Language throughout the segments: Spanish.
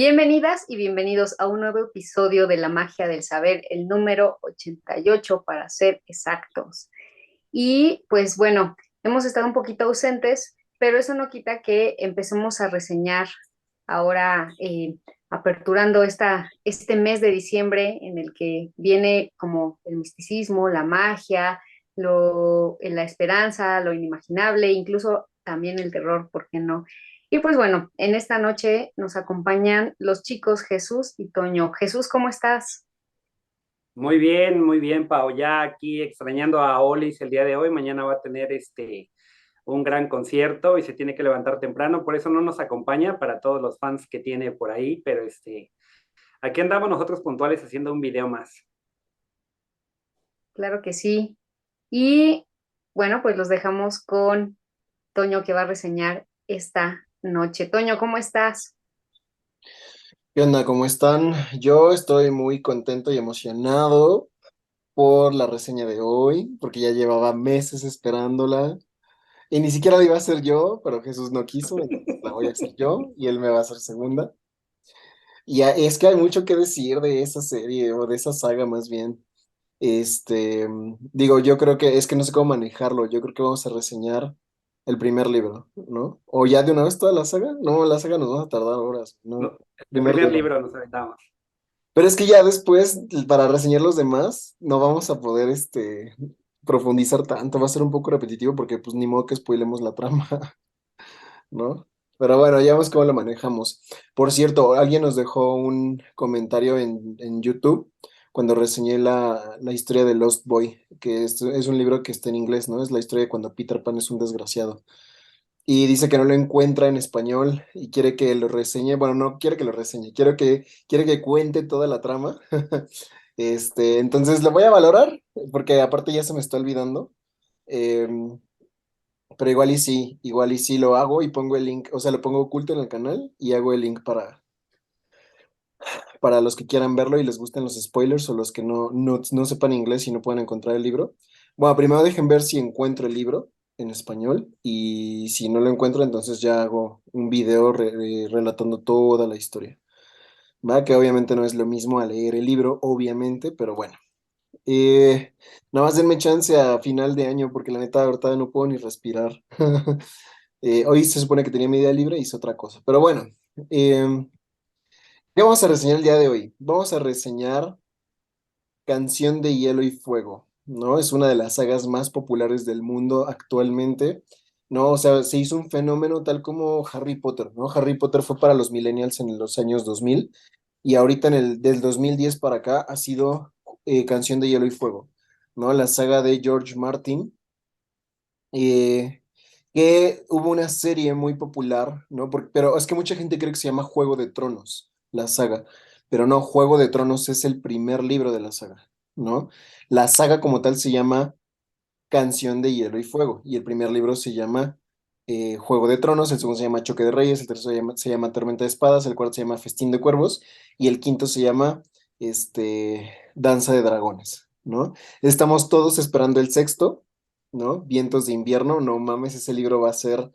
Bienvenidas y bienvenidos a un nuevo episodio de La Magia del Saber, el número 88 para ser exactos. Y pues bueno, hemos estado un poquito ausentes, pero eso no quita que empecemos a reseñar ahora, aperturando este mes de diciembre en el que viene como el misticismo, la magia, la esperanza, lo inimaginable, incluso también el terror, ¿por qué no? Y pues bueno, en esta noche nos acompañan los chicos Jesús y Toño. Jesús, ¿cómo estás? Muy bien, Pau. Ya aquí extrañando a Olis el día de hoy. Mañana va a tener un gran concierto y se tiene que levantar temprano, por eso no nos acompaña para todos los fans que tiene por ahí, pero aquí andamos nosotros puntuales haciendo un video más. Claro que sí. Y bueno, pues los dejamos con Toño que va a reseñar esta noche. Toño, ¿cómo estás? ¿Qué onda? ¿Cómo están? Yo estoy muy contento y emocionado por la reseña de hoy, porque ya llevaba meses esperándola. Y ni siquiera la iba a hacer yo, pero Jesús no quiso, entonces la voy a hacer yo y él me va a hacer segunda. Es que hay mucho que decir de esa serie o de esa saga más bien. Digo, yo creo que es que no sé cómo manejarlo. Yo creo que vamos a reseñar el primer libro, ¿no? O ya de una vez toda la saga. No, la saga nos va a tardar horas, ¿no? No, el Primer primer libro. libro nos aventamos. Pero es que ya después, para reseñar los demás, no vamos a poder, profundizar tanto. Va a ser un poco repetitivo porque, pues, ni modo que spoilemos la trama, ¿no? Pero bueno, ya vemos cómo lo manejamos. Por cierto, alguien nos dejó un comentario en YouTube cuando reseñé la historia de Lost Boy, que es un libro que está en inglés, ¿no? Es la historia de cuando Peter Pan es un desgraciado. Y dice que no lo encuentra en español y quiere que lo reseñe. Bueno, no quiere que lo reseñe, quiere que cuente toda la trama. Entonces lo voy a valorar, porque aparte ya se me está olvidando. Em, pero igual y sí lo hago y pongo el link, o sea, lo pongo oculto en el canal y hago el link para los que quieran verlo y les gusten los spoilers o los que no sepan inglés y no puedan encontrar el libro. Bueno, primero dejen ver si encuentro el libro en español y si no lo encuentro, entonces ya hago un video relatando toda la historia. Va, que obviamente no es lo mismo a leer el libro, obviamente, pero bueno. Eh, Nada más denme chance a final de año porque la neta ahorita no puedo ni respirar. Hoy se supone que tenía media libre y hice otra cosa. Pero bueno, ¿qué vamos a reseñar el día de hoy? Vamos a reseñar Canción de Hielo y Fuego, ¿no? Es una de las sagas más populares del mundo actualmente, ¿no? O sea, se hizo un fenómeno tal como Harry Potter, ¿no? Harry Potter fue para los millennials en los años 2000 y ahorita del 2010 para acá ha sido Canción de Hielo y Fuego, ¿no? La saga de George Martin, eh, que hubo una serie muy popular, ¿no? Pero es que mucha gente cree que se llama Juego de Tronos, la saga, pero no, Juego de Tronos es el primer libro de la saga, ¿no? La saga como tal se llama Canción de Hielo y Fuego, y el primer libro se llama Juego de Tronos, el segundo se llama Choque de Reyes, el tercero se llama Tormenta de Espadas, el cuarto se llama Festín de Cuervos, y el quinto se llama Danza de Dragones, ¿no? Estamos todos esperando el sexto, ¿no? Vientos de invierno, no mames, ese libro va a ser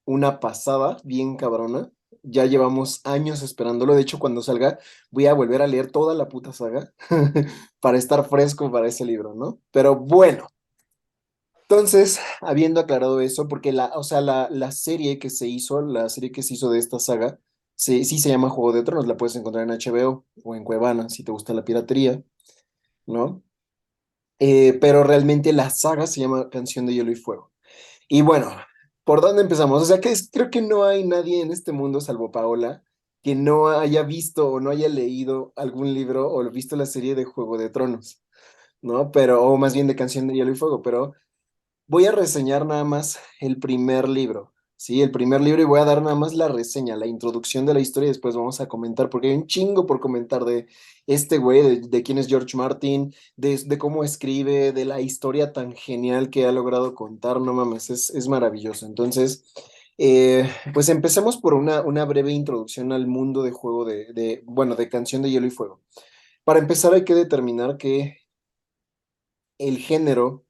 una pasada bien cabrona. Ya llevamos años esperándolo. De hecho, cuando salga, voy a volver a leer toda la puta saga para estar fresco para ese libro, ¿no? Pero bueno, entonces, habiendo aclarado eso, porque o sea, la serie que se hizo, la serie que se hizo de esta saga, sí se llama Juego de Tronos, la puedes encontrar en HBO o en Cuevana, si te gusta la piratería, ¿no? Pero realmente la saga se llama Canción de Hielo y Fuego. Y bueno, ¿por dónde empezamos? O sea, creo que no hay nadie en este mundo, salvo Paola, que no haya visto o no haya leído algún libro o visto la serie de Juego de Tronos, ¿no? Pero, o más bien de Canción de Hielo y Fuego, pero voy a reseñar nada más el primer libro, ¿sí? El primer libro y voy a dar nada más la reseña, la introducción de la historia y después vamos a comentar, porque hay un chingo por comentar de este güey, de quién es George Martin, de cómo escribe, de la historia tan genial que ha logrado contar, no mames, es maravilloso. Entonces, pues empecemos por una breve introducción al mundo de juego bueno, de Canción de Hielo y Fuego. Para empezar hay que determinar que el género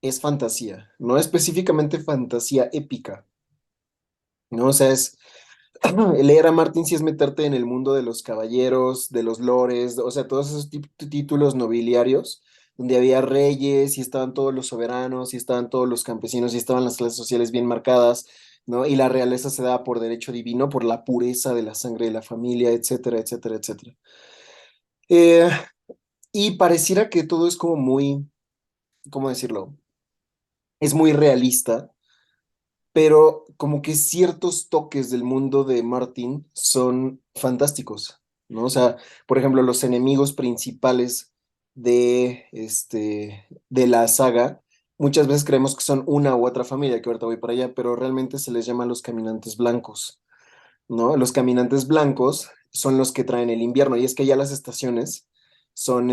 es fantasía, no específicamente fantasía épica, ¿no? O sea, leer a Martin sí es meterte en el mundo de los caballeros, de los lores, o sea, todos esos títulos nobiliarios, donde había reyes y estaban todos los soberanos y estaban todos los campesinos y estaban las clases sociales bien marcadas, ¿no? Y la realeza se daba por derecho divino, por la pureza de la sangre de la familia, etcétera, etcétera, etcétera. Eh, y pareciera que todo es como muy, ¿cómo decirlo? Es muy realista, pero como que ciertos toques del mundo de Martin son fantásticos, ¿no? O sea, por ejemplo, los enemigos principales de la saga, muchas veces creemos que son una u otra familia, que ahorita voy para allá, pero realmente se les llama los caminantes blancos, ¿no? Los caminantes blancos son los que traen el invierno, y es que ya las estaciones son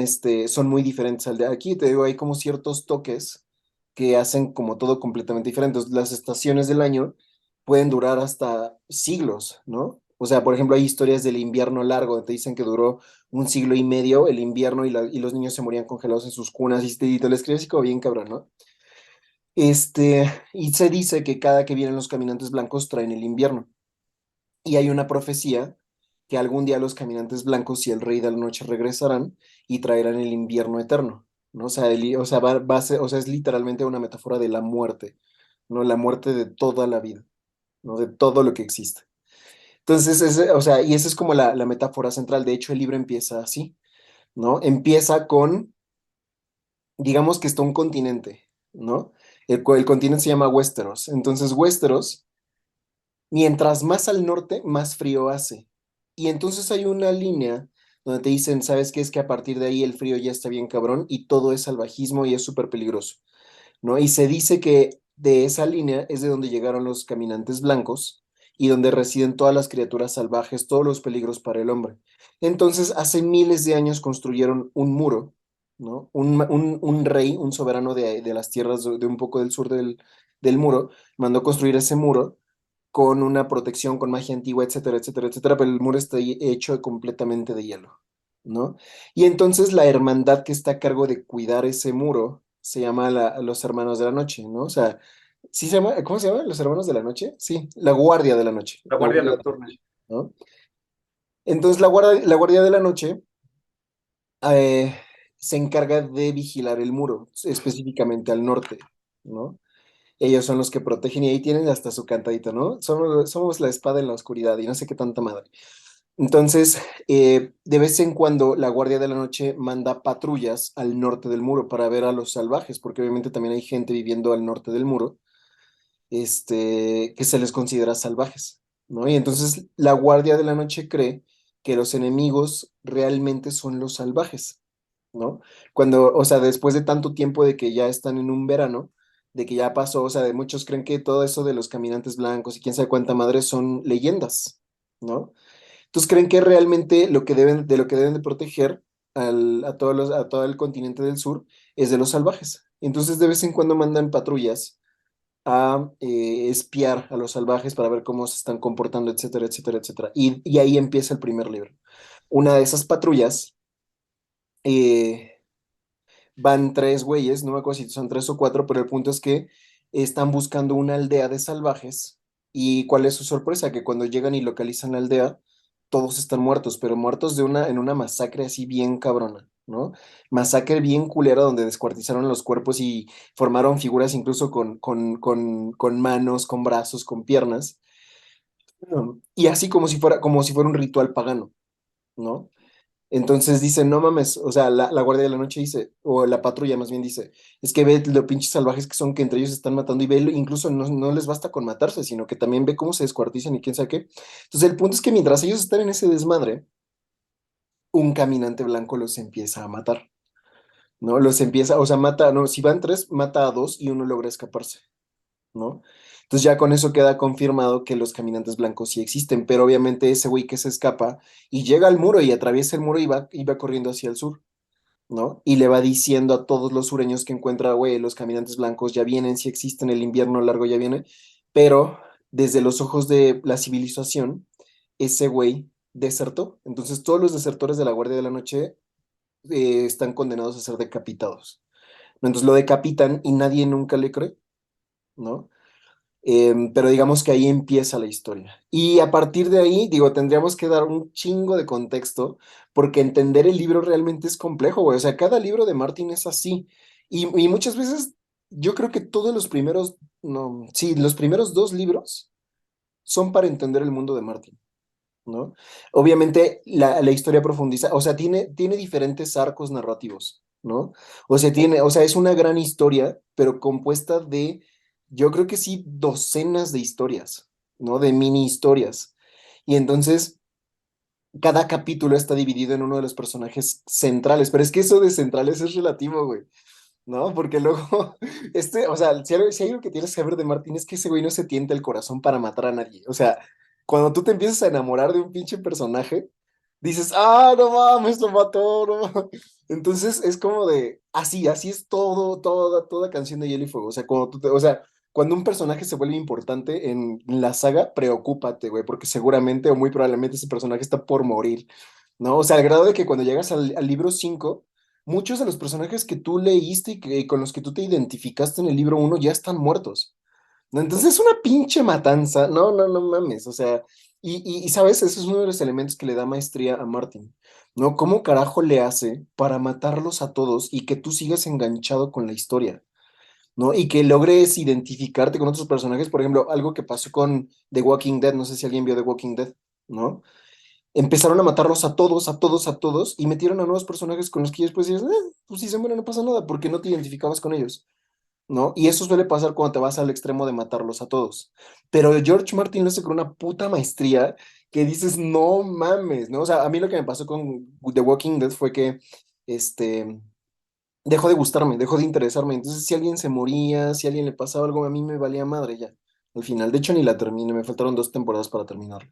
muy diferentes al de aquí. Te digo, hay como ciertos toques que hacen como todo completamente diferente. Las estaciones del año pueden durar hasta siglos, ¿no? O sea, por ejemplo, hay historias del invierno largo, donde te dicen que duró un siglo y medio el invierno y los niños se morían congelados en sus cunas y te lo escribes así como bien cabrón, ¿no? Y se dice que cada que vienen los caminantes blancos traen el invierno. Y hay una profecía que algún día los caminantes blancos y el rey de la noche regresarán y traerán el invierno eterno, ¿no? O sea, o sea, es literalmente una metáfora de la muerte, ¿no? La muerte de toda la vida, ¿no? De todo lo que existe. Entonces, o sea, y esa es como la metáfora central. De hecho, el libro empieza así, ¿no? Empieza con, digamos que está un continente, ¿no? El continente se llama Westeros. Entonces, Westeros, mientras más al norte, más frío hace. Y entonces hay una línea donde te dicen, ¿sabes qué? Es que a partir de ahí el frío ya está bien cabrón y todo es salvajismo y es súper peligroso, ¿no? Y se dice que de esa línea es de donde llegaron los caminantes blancos y donde residen todas las criaturas salvajes, todos los peligros para el hombre. Entonces, hace miles de años construyeron un muro, ¿no? Un rey, un soberano de las tierras de un poco del sur del muro, mandó construir ese muro con una protección, con magia antigua, etcétera, etcétera, etcétera, pero el muro está hecho completamente de hielo, ¿no? Y entonces la hermandad que está a cargo de cuidar ese muro se llama los Hermanos de la Noche, ¿no? O sea, ¿sí se llama? ¿Cómo se llama? ¿Los Hermanos de la Noche? Sí, la Guardia de la Noche. La La Guardia Guardia de la Nocturna. Noche, ¿no? Entonces la Guardia de la Noche eh, se encarga de vigilar el muro, específicamente al norte, ¿no? Ellos son los que protegen y ahí tienen hasta su cantadito, ¿no? Somos la espada en la oscuridad y no sé qué tanta madre. Entonces, de vez en cuando la Guardia de la Noche manda patrullas al norte del muro para ver a los salvajes, porque obviamente también hay gente viviendo al norte del muro, que se les considera salvajes, ¿no? Y entonces la Guardia de la Noche cree que los enemigos realmente son los salvajes, ¿no? Cuando, o sea, después de tanto tiempo de que ya están en un verano, de que ya pasó, o sea, de muchos creen que todo eso de los caminantes blancos y quién sabe cuánta madre son leyendas, ¿no? Entonces creen que realmente lo que deben de proteger a todo el continente del sur es de los salvajes. Entonces de vez en cuando mandan patrullas a espiar a los salvajes para ver cómo se están comportando, etcétera, etcétera, etcétera. Y ahí empieza el primer libro. Una de esas patrullas eh, van tres güeyes, no me acuerdo si son tres o cuatro, pero el punto es que están buscando una aldea de salvajes y cuál es su sorpresa, que cuando llegan y localizan la aldea, todos están muertos, pero muertos en una masacre así bien cabrona, ¿no? Masacre bien culera donde descuartizaron los cuerpos y formaron figuras incluso con manos, con brazos, con piernas, y así como si fuera un ritual pagano, ¿no? Entonces dice, no mames, o sea, la Guardia de la Noche dice, o la patrulla más bien dice, es que ve lo pinches salvajes que son, que entre ellos se están matando y ve, incluso no les basta con matarse, sino que también ve cómo se descuartizan y quién sabe qué. Entonces el punto es que mientras ellos están en ese desmadre, un caminante blanco los empieza a matar, ¿no? Los empieza, o sea, mata, no, si van tres, mata a dos y uno logra escaparse, ¿no? Entonces ya con eso queda confirmado que los caminantes blancos sí existen, pero obviamente ese güey que se escapa y llega al muro y atraviesa el muro y va corriendo hacia el sur, ¿no? Y le va diciendo a todos los sureños que encuentra, güey, los caminantes blancos ya vienen, si existen, el invierno largo ya viene, pero desde los ojos de la civilización, ese güey desertó. Entonces todos los desertores de la Guardia de la Noche están condenados a ser decapitados, ¿no? Entonces lo decapitan y nadie nunca le cree, ¿no? Pero digamos que ahí empieza la historia. Y a partir de ahí, digo, tendríamos que dar un chingo de contexto, porque entender el libro realmente es complejo, güey. O sea, cada libro de Martin es así. Y muchas veces, yo creo que todos los primeros, no, sí, los primeros dos libros son para entender el mundo de Martin, ¿no? Obviamente la historia profundiza, o sea, tiene diferentes arcos narrativos, ¿no? O sea, es una gran historia, pero compuesta de, yo creo que sí, docenas de historias, ¿no? De mini historias. Y entonces, cada capítulo está dividido en uno de los personajes centrales, pero es que eso de centrales es relativo, güey. ¿No? Porque luego, o sea, si hay algo que tienes que saber de Martín es que ese güey no se tienta el corazón para matar a nadie. O sea, cuando tú te empiezas a enamorar de un pinche personaje, dices, ah, no mames, lo mató, no mames. Entonces es como de, así es toda canción de Hielo y Fuego. O sea, o sea, cuando un personaje se vuelve importante en la saga, preocúpate, güey, porque seguramente o muy probablemente ese personaje está por morir, ¿no? O sea, al grado de que cuando llegas al libro 5 muchos de los personajes que tú leíste y que, con los que tú te identificaste en el libro uno ya están muertos, ¿no? Entonces es una pinche matanza, no mames, o sea, ¿sabes? Ese es uno de los elementos que le da maestría a Martin, ¿no? ¿Cómo carajo le hace para matarlos a todos y que tú sigas enganchado con la historia? ¿No? Y que logres identificarte con otros personajes, por ejemplo, algo que pasó con The Walking Dead, no sé si alguien vio The Walking Dead, ¿no? Empezaron a matarlos a todos, a todos, a todos, y metieron a nuevos personajes con los que después dices, pues si se mueren no pasa nada, porque no te identificabas con ellos, ¿no? Y eso suele pasar cuando te vas al extremo de matarlos a todos. Pero George Martin lo hace con una puta maestría que dices, no mames, ¿no? O sea, a mí lo que me pasó con The Walking Dead fue que, este, dejó de gustarme, dejó de interesarme. Entonces, si alguien se moría, si a alguien le pasaba algo, a mí me valía madre ya. Al final, de hecho, ni la terminé, me faltaron 2 temporadas para terminar.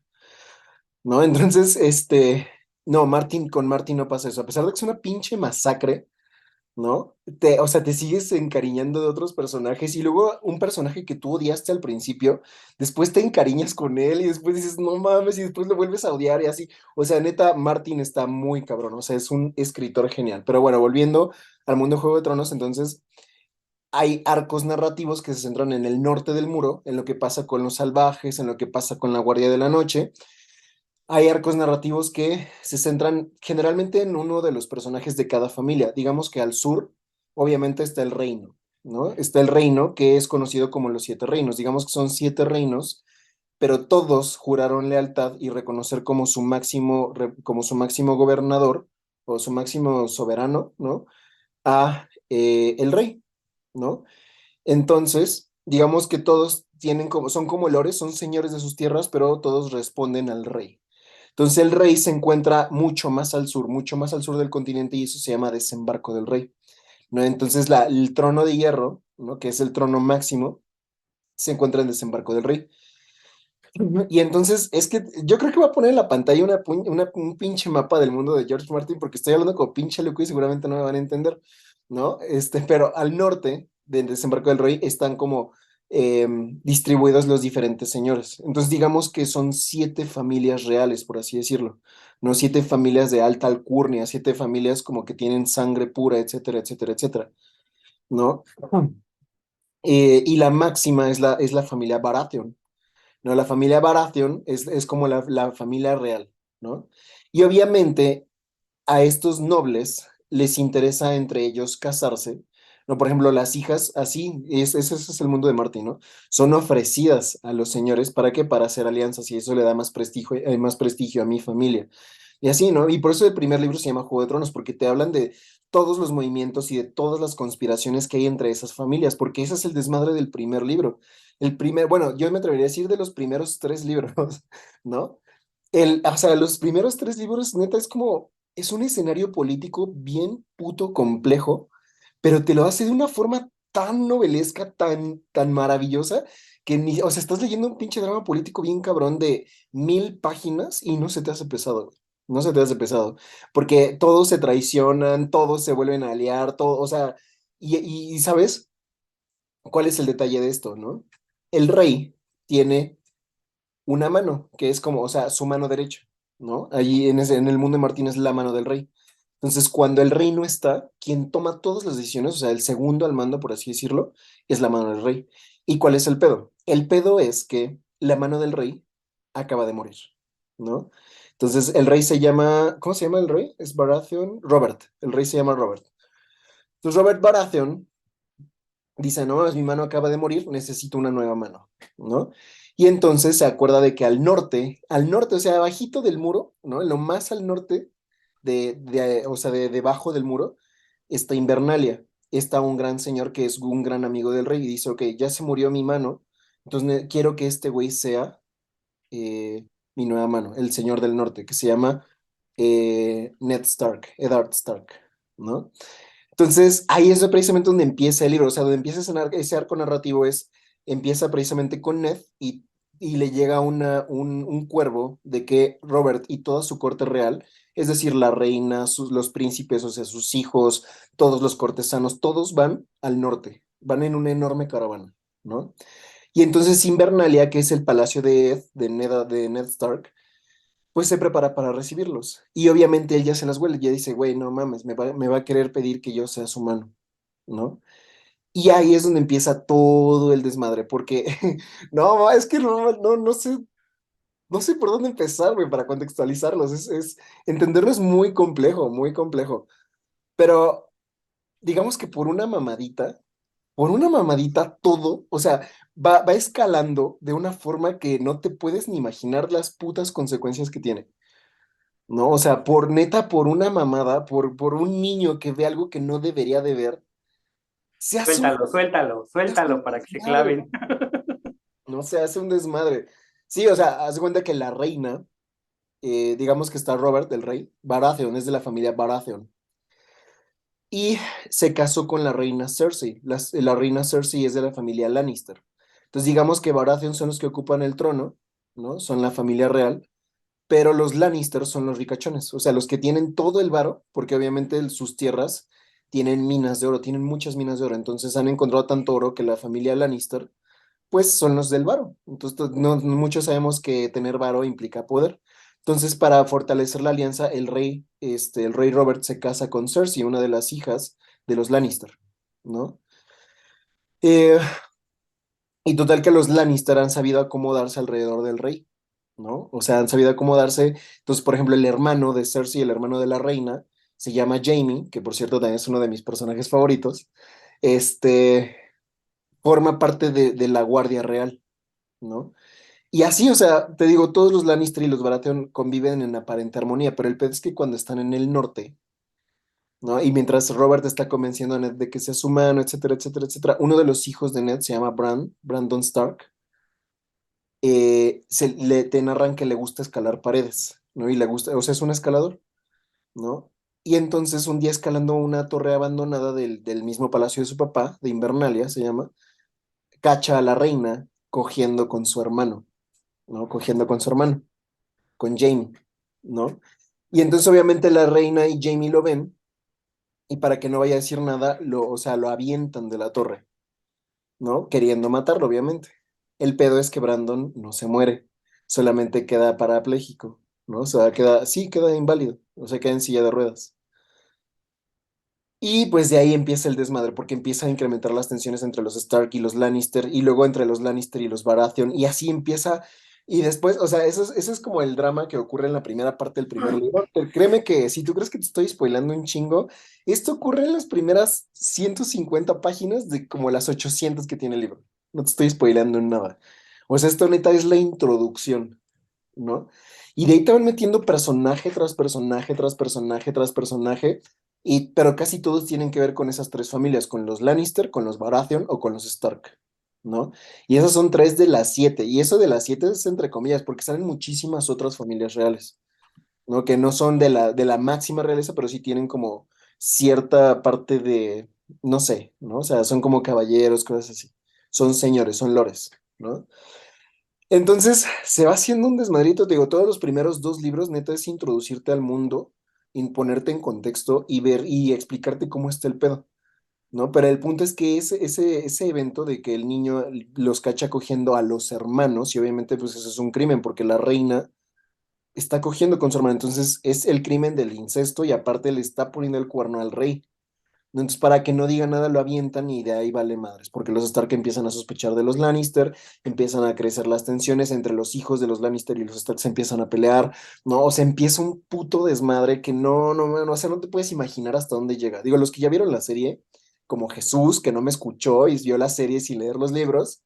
¿No? Entonces, no, con Martin no pasa eso. A pesar de que es una pinche masacre, ¿no? O sea, te sigues encariñando de otros personajes y luego un personaje que tú odiaste al principio, después te encariñas con él y después dices, no mames, y después lo vuelves a odiar y así. O sea, neta, Martin está muy cabrón, o sea, es un escritor genial. Pero bueno, volviendo al mundo de Juego de Tronos, entonces hay arcos narrativos que se centran en el norte del muro, en lo que pasa con los salvajes, en lo que pasa con la Guardia de la Noche. Hay arcos narrativos que se centran generalmente en uno de los personajes de cada familia. Digamos que al sur, obviamente está el reino, ¿no? Está el reino que es conocido como los 7 reinos. Digamos que son 7 reinos, pero todos juraron lealtad y reconocer como su máximo gobernador o su máximo soberano, ¿no? A el rey, ¿no? Entonces, digamos que todos son como lores, son señores de sus tierras, pero todos responden al rey. Entonces el rey se encuentra mucho más al sur del continente y eso se llama desembarco del rey, ¿no? Entonces el trono de hierro, ¿no? Que es el trono máximo, se encuentra en desembarco del rey. Y entonces es que yo creo que voy a poner en la pantalla un pinche mapa del mundo de George Martin porque estoy hablando como pinche loco y seguramente no me van a entender, ¿no? Pero al norte del desembarco del rey están como distribuidos los diferentes señores. Entonces digamos que son 7 familias reales, por así decirlo, ¿no? 7 familias de alta alcurnia, 7 familias como que tienen sangre pura, etcétera, etcétera, etcétera, ¿no? Y la máxima es la familia Baratheon. ¿No? La familia Baratheon es como la familia real, ¿no? Y obviamente a estos nobles les interesa entre ellos casarse, ¿no? Por ejemplo, las hijas, así, ese es el mundo de Martin, ¿no? Son ofrecidas a los señores, ¿para qué? Para hacer alianzas y eso le da más prestigio a mi familia. Y así, ¿no? Y por eso el primer libro se llama Juego de Tronos, porque te hablan de todos los movimientos y de todas las conspiraciones que hay entre esas familias, porque ese es el desmadre del primer libro. Bueno, yo me atrevería a decir de los primeros 3 libros, ¿no? O sea, los primeros 3 libros, neta, es un escenario político bien puto complejo, pero te lo hace de una forma tan novelesca, tan maravillosa, que o sea, estás leyendo un pinche drama político bien cabrón de 1000 páginas y no se te hace pesado, güey. No se te hace pesado, porque todos se traicionan, todos se vuelven a aliar, todo, o sea, ¿sabes cuál es el detalle de esto, no? El rey tiene una mano, que es como, o sea, su mano derecha, ¿no? Allí en el mundo de Martín es la mano del rey. Entonces, cuando el rey no está, quien toma todas las decisiones, o sea, el segundo al mando, por así decirlo, es la mano del rey. ¿Y cuál es el pedo? El pedo es que la mano del rey acaba de morir, ¿no? Entonces el rey se llama, ¿cómo se llama el rey? Es Baratheon, Robert, el rey se llama Robert. Entonces Robert Baratheon dice, no, mi mano acaba de morir, necesito una nueva mano, ¿no? Y entonces se acuerda de que al norte, o sea, abajito del muro, ¿no? En lo más al norte o sea, de debajo del muro, está Invernalia. Está un gran señor que es un gran amigo del rey y dice, ok, ya se murió mi mano, entonces quiero que este güey sea mi nueva mano, el señor del norte, que se llama Ned Stark, Eddard Stark, ¿no? Entonces, ahí es precisamente donde empieza el libro, o sea, donde empieza ese arco narrativo empieza precisamente con Ned y le llega un cuervo de que Robert y toda su corte real, es decir, la reina, los príncipes, o sea, sus hijos, todos los cortesanos, todos van al norte, van en una enorme caravana, ¿no? Y entonces Invernalia, que es el palacio de Ned Stark, pues se prepara para recibirlos. Y obviamente él ya se las huele, ya dice, güey, no mames, me va a querer pedir que yo sea su mano, ¿no? Y ahí es donde empieza todo el desmadre, porque no, es que no sé por dónde empezar, güey, para contextualizarlos. Entenderlo es muy complejo, muy complejo. Pero digamos que por una mamadita todo, o sea, va escalando de una forma que no te puedes ni imaginar las putas consecuencias que tiene. ¿No? O sea, por neta, por una mamada, por un niño que ve algo que no debería de ver, se hace un, Suéltalo, suéltalo, se hace un suéltalo para que se desmadre, claven. ¿no? Se hace un desmadre. Sí, o sea, haz de cuenta que la reina, digamos que está Robert, el rey, Baratheon, es de la familia Baratheon, y se casó con la reina Cersei. La reina Cersei es de la familia Lannister. Entonces, digamos que Baratheon son los que ocupan el trono, ¿no? Son la familia real. Pero los Lannister son los ricachones, o sea, los que tienen todo el varo, porque obviamente sus tierras tienen minas de oro, tienen muchas minas de oro, entonces han encontrado tanto oro que la familia Lannister, pues son los del varo. Entonces, no, muchos sabemos que tener varo implica poder. Entonces, para fortalecer la alianza, el rey Robert se casa con Cersei, una de las hijas de los Lannister, ¿no? Eh, y total que los Lannister han sabido acomodarse alrededor del rey, ¿no? O sea, han sabido acomodarse. Entonces, por ejemplo, el hermano de Cersei, el hermano de la reina, se llama Jaime, que por cierto también es uno de mis personajes favoritos. Este forma parte de la Guardia Real, ¿no? Y así, o sea, te digo, todos los Lannister y los Baratheon conviven en aparente armonía, pero el peor es que cuando están en el norte, ¿no? Y mientras Robert está convenciendo a Ned de que sea su mano, etcétera, etcétera, etcétera, uno de los hijos de Ned se llama Brandon Stark, te narran que le gusta escalar paredes, ¿no? Y le gusta, o sea, es un escalador, ¿no? Y entonces un día escalando una torre abandonada del mismo palacio de su papá, de Invernalia se llama, cacha a la reina cogiendo con su hermano, ¿no? Cogiendo con su hermano, con Jaime, ¿no? Y entonces obviamente la reina y Jaime lo ven y para que no vaya a decir nada, o sea, lo avientan de la torre, ¿no? Queriendo matarlo, obviamente. El pedo es que Brandon no se muere, solamente queda parapléjico, ¿no? O sea, sí, queda inválido, o sea, queda en silla de ruedas. Y pues de ahí empieza el desmadre, porque empieza a incrementar las tensiones entre los Stark y los Lannister, y luego entre los Lannister y los Baratheon, y así empieza, y después, o sea, eso es como el drama que ocurre en la primera parte del primer libro. Pero créeme que si tú crees que te estoy spoilando un chingo, esto ocurre en las primeras 150 páginas de como las 800 que tiene el libro. No te estoy spoilando en nada. O sea, esto neta es la introducción, ¿no? Y de ahí te van metiendo personaje tras personaje, tras personaje, tras personaje, pero casi todos tienen que ver con esas tres familias, con los Lannister, con los Baratheon o con los Stark, ¿no? Y esas son tres de las siete, y eso de las siete es entre comillas, porque salen muchísimas otras familias reales, ¿no? Que no son de la máxima realeza, pero sí tienen como cierta parte de, no sé, ¿no? O sea, son como caballeros, cosas así. Son señores, son lores, ¿no? Entonces se va haciendo un desmadrito, te digo, todos los primeros dos libros, neta, es introducirte al mundo, ponerte en contexto y ver y explicarte cómo está el pedo, ¿no? Pero el punto es que ese evento de que el niño los cacha cogiendo a los hermanos, y obviamente pues eso es un crimen, porque la reina está cogiendo con su hermano, entonces es el crimen del incesto y aparte le está poniendo el cuerno al rey, Entonces, para que no diga nada, lo avientan y de ahí vale madres, porque los Stark empiezan a sospechar de los Lannister, empiezan a crecer las tensiones entre los hijos de los Lannister y los Stark se empiezan a pelear, ¿no? O sea, empieza un puto desmadre que no, o sea, no te puedes imaginar hasta dónde llega. Digo, los que ya vieron la serie, como Jesús, que no me escuchó y vio la serie sin leer los libros,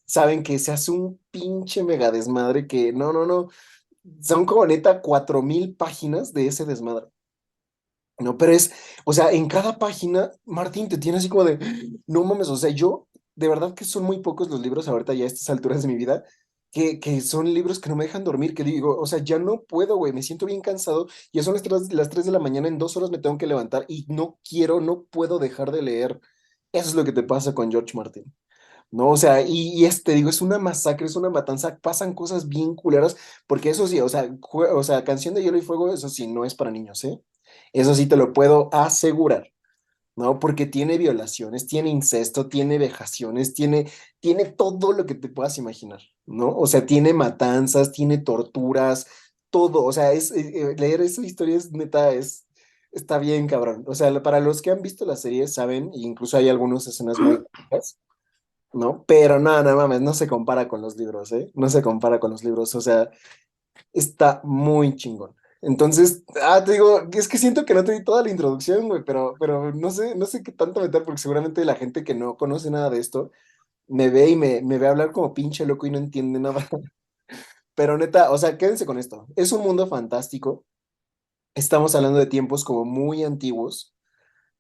saben que se hace un pinche mega desmadre que no, son como neta 4000 páginas de ese desmadre. No, pero o sea, en cada página, Martín te tiene así como de, no mames, o sea, yo, de verdad que son muy pocos los libros ahorita ya a estas alturas de mi vida, que son libros que no me dejan dormir, que digo, o sea, ya no puedo, güey, me siento bien cansado, ya son las 3 de la mañana, en 2 horas me tengo que levantar y no puedo dejar de leer. Eso es lo que te pasa con George Martin. ¿No? O sea, te digo, es una masacre, es una matanza, pasan cosas bien culeras, porque eso sí, o sea, Canción de Hielo y Fuego, eso sí, no es para niños, ¿eh? Eso sí te lo puedo asegurar, ¿no? Porque tiene violaciones, tiene incesto, tiene vejaciones, tiene todo lo que te puedas imaginar, ¿no? O sea, tiene matanzas, tiene torturas, todo, o sea, leer esa historia es neta, está bien cabrón. O sea, para los que han visto la serie saben, e incluso hay algunas escenas muy crudas, ¿no? Pero nada, no mames, no se compara con los libros, ¿eh? No se compara con los libros, o sea, está muy chingón. Entonces, te digo, es que siento que no te di toda la introducción, güey, pero no sé qué tanto meter, porque seguramente la gente que no conoce nada de esto me ve y me ve hablar como pinche loco y no entiende nada. Pero neta, o sea, quédense con esto. Es un mundo fantástico. Estamos hablando de tiempos como muy antiguos,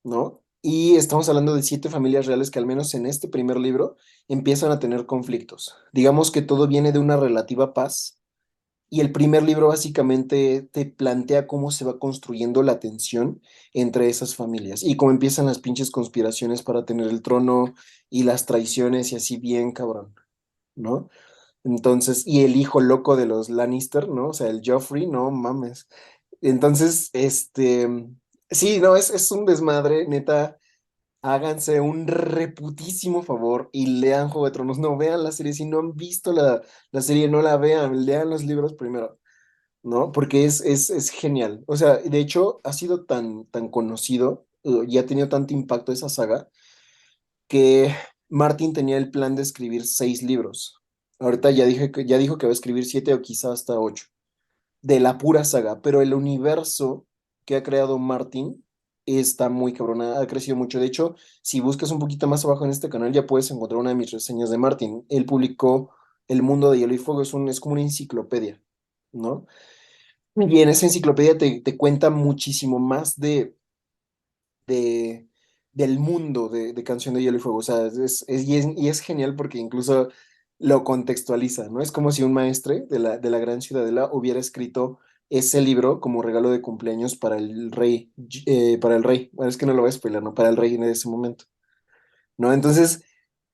¿no? Y estamos hablando de 7 familias reales que al menos en este primer libro empiezan a tener conflictos. Digamos que todo viene de una relativa paz y el primer libro básicamente te plantea cómo se va construyendo la tensión entre esas familias y cómo empiezan las pinches conspiraciones para tener el trono y las traiciones y así bien cabrón, ¿no? Entonces, y el hijo loco de los Lannister, ¿no? O sea, el Joffrey, no mames. Entonces, sí, no, es un desmadre, neta. Háganse un reputísimo favor y lean Juego de Tronos. No vean la serie. Si no han visto la serie, no la vean. Lean los libros primero, ¿no? Porque es genial. O sea, de hecho, ha sido tan conocido y ha tenido tanto impacto esa saga que Martin tenía el plan de escribir 6 libros. Ahorita ya dijo que va a escribir 7 o quizá hasta 8 de la pura saga, pero el universo que ha creado Martin está muy cabrona, ha crecido mucho. De hecho, si buscas un poquito más abajo en este canal, ya puedes encontrar una de mis reseñas de Martin. Él publicó El Mundo de Hielo y Fuego, es como una enciclopedia, ¿no? Y en esa enciclopedia te cuenta muchísimo más de, del mundo de Canción de Hielo y Fuego. O sea, y es genial porque incluso lo contextualiza, ¿no? Es como si un maestre de la gran ciudadela hubiera escrito ese libro como regalo de cumpleaños para el rey, para el rey. Bueno, es que no lo voy a spoiler, ¿no? Para el rey en ese momento, ¿no? Entonces,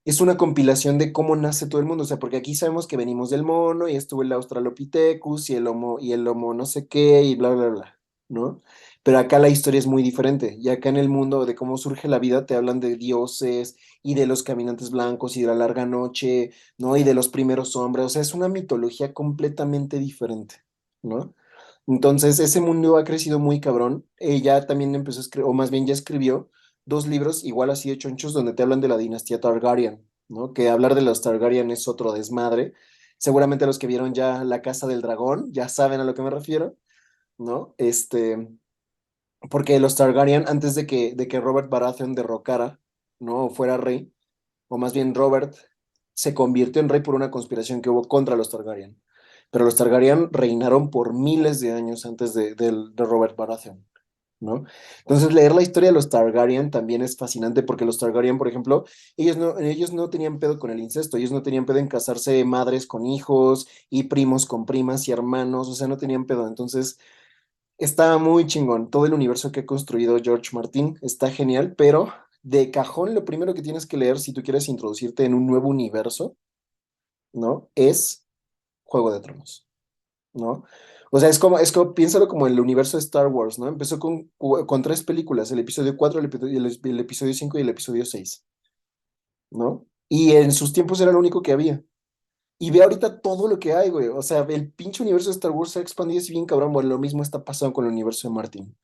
es una compilación de cómo nace todo el mundo, o sea, porque aquí sabemos que venimos del mono y estuvo el Australopithecus y el homo no sé qué y bla, bla, bla, ¿no? Pero acá la historia es muy diferente, y acá en el mundo de cómo surge la vida te hablan de dioses y de los caminantes blancos y de la larga noche, ¿no? Y de los primeros hombres, o sea, es una mitología completamente diferente, ¿no? Entonces, ese mundo ha crecido muy cabrón. Ella también empezó a escribir, o más bien ya escribió 2 libros igual así de chonchos donde te hablan de la dinastía Targaryen, ¿no? Que hablar de los Targaryen es otro desmadre. Seguramente los que vieron ya La Casa del Dragón ya saben a lo que me refiero, ¿no? Porque los Targaryen, antes de que Robert Baratheon derrocara, ¿no? O fuera rey, o más bien Robert se convirtió en rey por una conspiración que hubo contra los Targaryen. Pero los Targaryen reinaron por miles de años antes de Robert Baratheon, ¿no? Entonces, leer la historia de los Targaryen también es fascinante porque los Targaryen, por ejemplo, ellos no tenían pedo con el incesto, ellos no tenían pedo en casarse madres con hijos y primos con primas y hermanos, o sea, no tenían pedo. Entonces, está muy chingón. Todo el universo que ha construido George Martin está genial, pero de cajón lo primero que tienes que leer si tú quieres introducirte en un nuevo universo, ¿no? Es Juego de Tronos, ¿no? O sea, piénsalo como el universo de Star Wars, ¿no? Empezó con 3 películas, el episodio 4, el episodio 5 y el episodio 6, ¿no? Y en sus tiempos era lo único que había. Y ve ahorita todo lo que hay, güey. O sea, el pinche universo de Star Wars se ha expandido así bien cabrón. Bueno, lo mismo está pasando con el universo de Martin.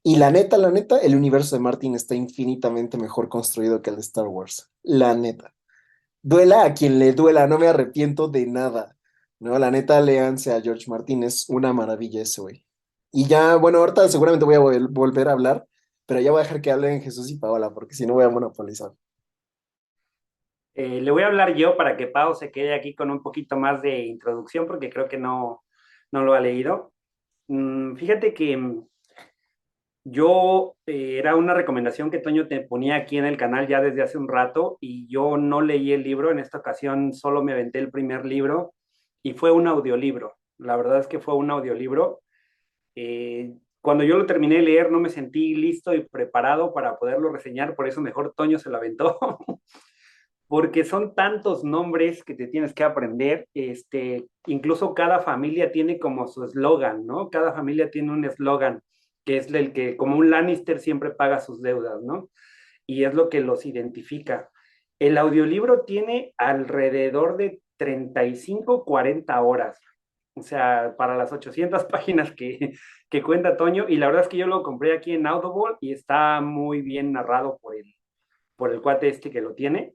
Y la neta, el universo de Martin está infinitamente mejor construido que el de Star Wars. La neta. Duela a quien le duela, no me arrepiento de nada. No, la neta, léanse a George Martin, es una maravilla ese, güey. Y ya, bueno, ahorita seguramente voy a volver a hablar, pero ya voy a dejar que hablen Jesús y Paola, porque si no voy a monopolizar. Le voy a hablar yo para que Pau se quede aquí con un poquito más de introducción, porque creo que no lo ha leído. Fíjate que yo era una recomendación que Toño te ponía aquí en el canal ya desde hace un rato y yo no leí el libro. En esta ocasión solo me aventé el primer libro y fue un audiolibro. La verdad es que fue un audiolibro. Cuando yo lo terminé de leer no me sentí listo y preparado para poderlo reseñar, por eso mejor Toño se lo aventó. Porque son tantos nombres que te tienes que aprender, incluso cada familia tiene como su eslogan, ¿no? Cada familia tiene un eslogan, que es el que, como un Lannister, siempre paga sus deudas, ¿no? Y es lo que los identifica. El audiolibro tiene alrededor de 35, 40 horas, o sea, para las 800 páginas que cuenta Toño, y la verdad es que yo lo compré aquí en Audible y está muy bien narrado por el cuate que lo tiene.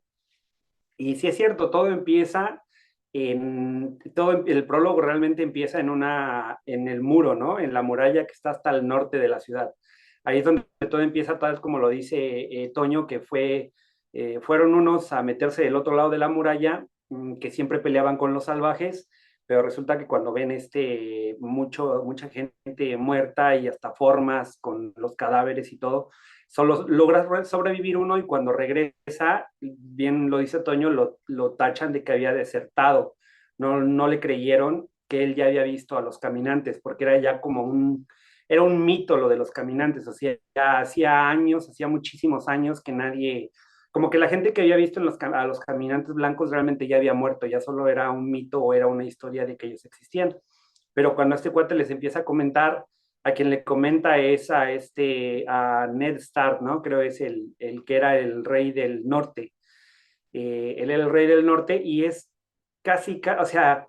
Y sí es cierto, todo el prólogo realmente empieza en el muro, ¿no? En la muralla que está hasta el norte de la ciudad. Ahí es donde todo empieza, tal como lo dice Toño, que fueron unos a meterse del otro lado de la muralla, que siempre peleaban con los salvajes, pero resulta que cuando ven mucha gente muerta y hasta formas con los cadáveres y todo, solo logra sobrevivir uno y cuando regresa, bien lo dice Toño, lo tachan de que había desertado. No le creyeron que él ya había visto a los caminantes, porque era ya era un mito lo de los caminantes, o sea, ya hacía años, hacía muchísimos años que nadie, como que la gente que había visto a los caminantes blancos realmente ya había muerto, ya solo era un mito o era una historia de que ellos existían. Pero cuando este cuate les empieza a comentar, a quien le comenta es a Ned Stark, ¿no? Creo es el que era el rey del norte. Él era el rey del norte y es o sea,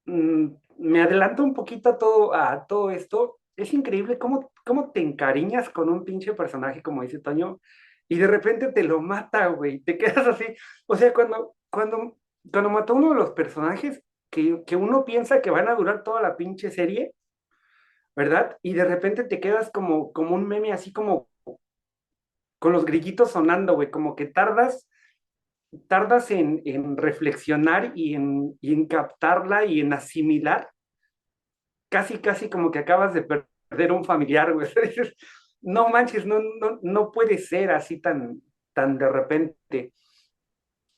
me adelanto un poquito a todo esto. Es increíble cómo te encariñas con un pinche personaje, como dice Toño, y de repente te lo mata, güey. Te quedas así. O sea, cuando mató a uno de los personajes que uno piensa que van a durar toda la pinche serie, ¿verdad? Y de repente te quedas como un meme así como con los grillitos sonando, güey, como que tardas en reflexionar y en captarla y en asimilar, casi como que acabas de perder un familiar, güey. Dices, no manches, no puede ser así tan de repente.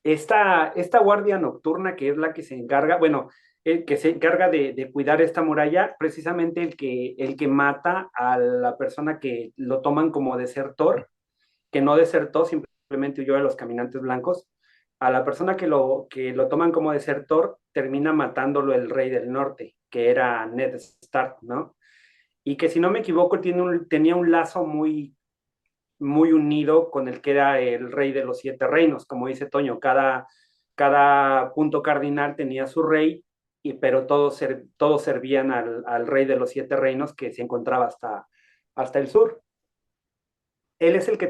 Esta guardia nocturna que es la que se encarga, bueno, el que se encarga de cuidar esta muralla, precisamente el que mata a la persona que lo toman como desertor, que no desertó, simplemente huyó de los caminantes blancos, a la persona que lo toman como desertor, termina matándolo el rey del norte, que era Ned Stark, ¿no? Y que si no me equivoco tenía un lazo muy unido con el que era el rey de los siete reinos, como dice Toño, cada punto cardinal tenía su rey, pero todos servían al rey de los siete reinos que se encontraba hasta el sur. Él es el que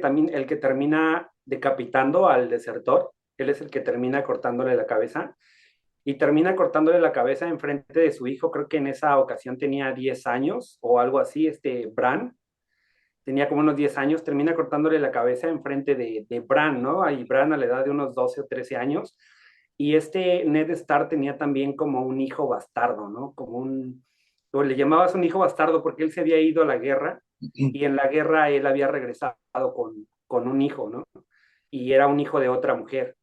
termina decapitando al desertor, él es el que termina cortándole la cabeza y termina cortándole la cabeza en frente de su hijo, creo que en esa ocasión tenía 10 años o algo así, Bran, tenía como unos 10 años, termina cortándole la cabeza en frente de Bran, ¿no? Y Bran a la edad de unos 12 o 13 años. Y Ned Stark tenía también como un hijo bastardo, ¿no? O le llamabas un hijo bastardo porque él se había ido a la guerra y en la guerra él había regresado con un hijo, ¿no? Y era un hijo de otra mujer.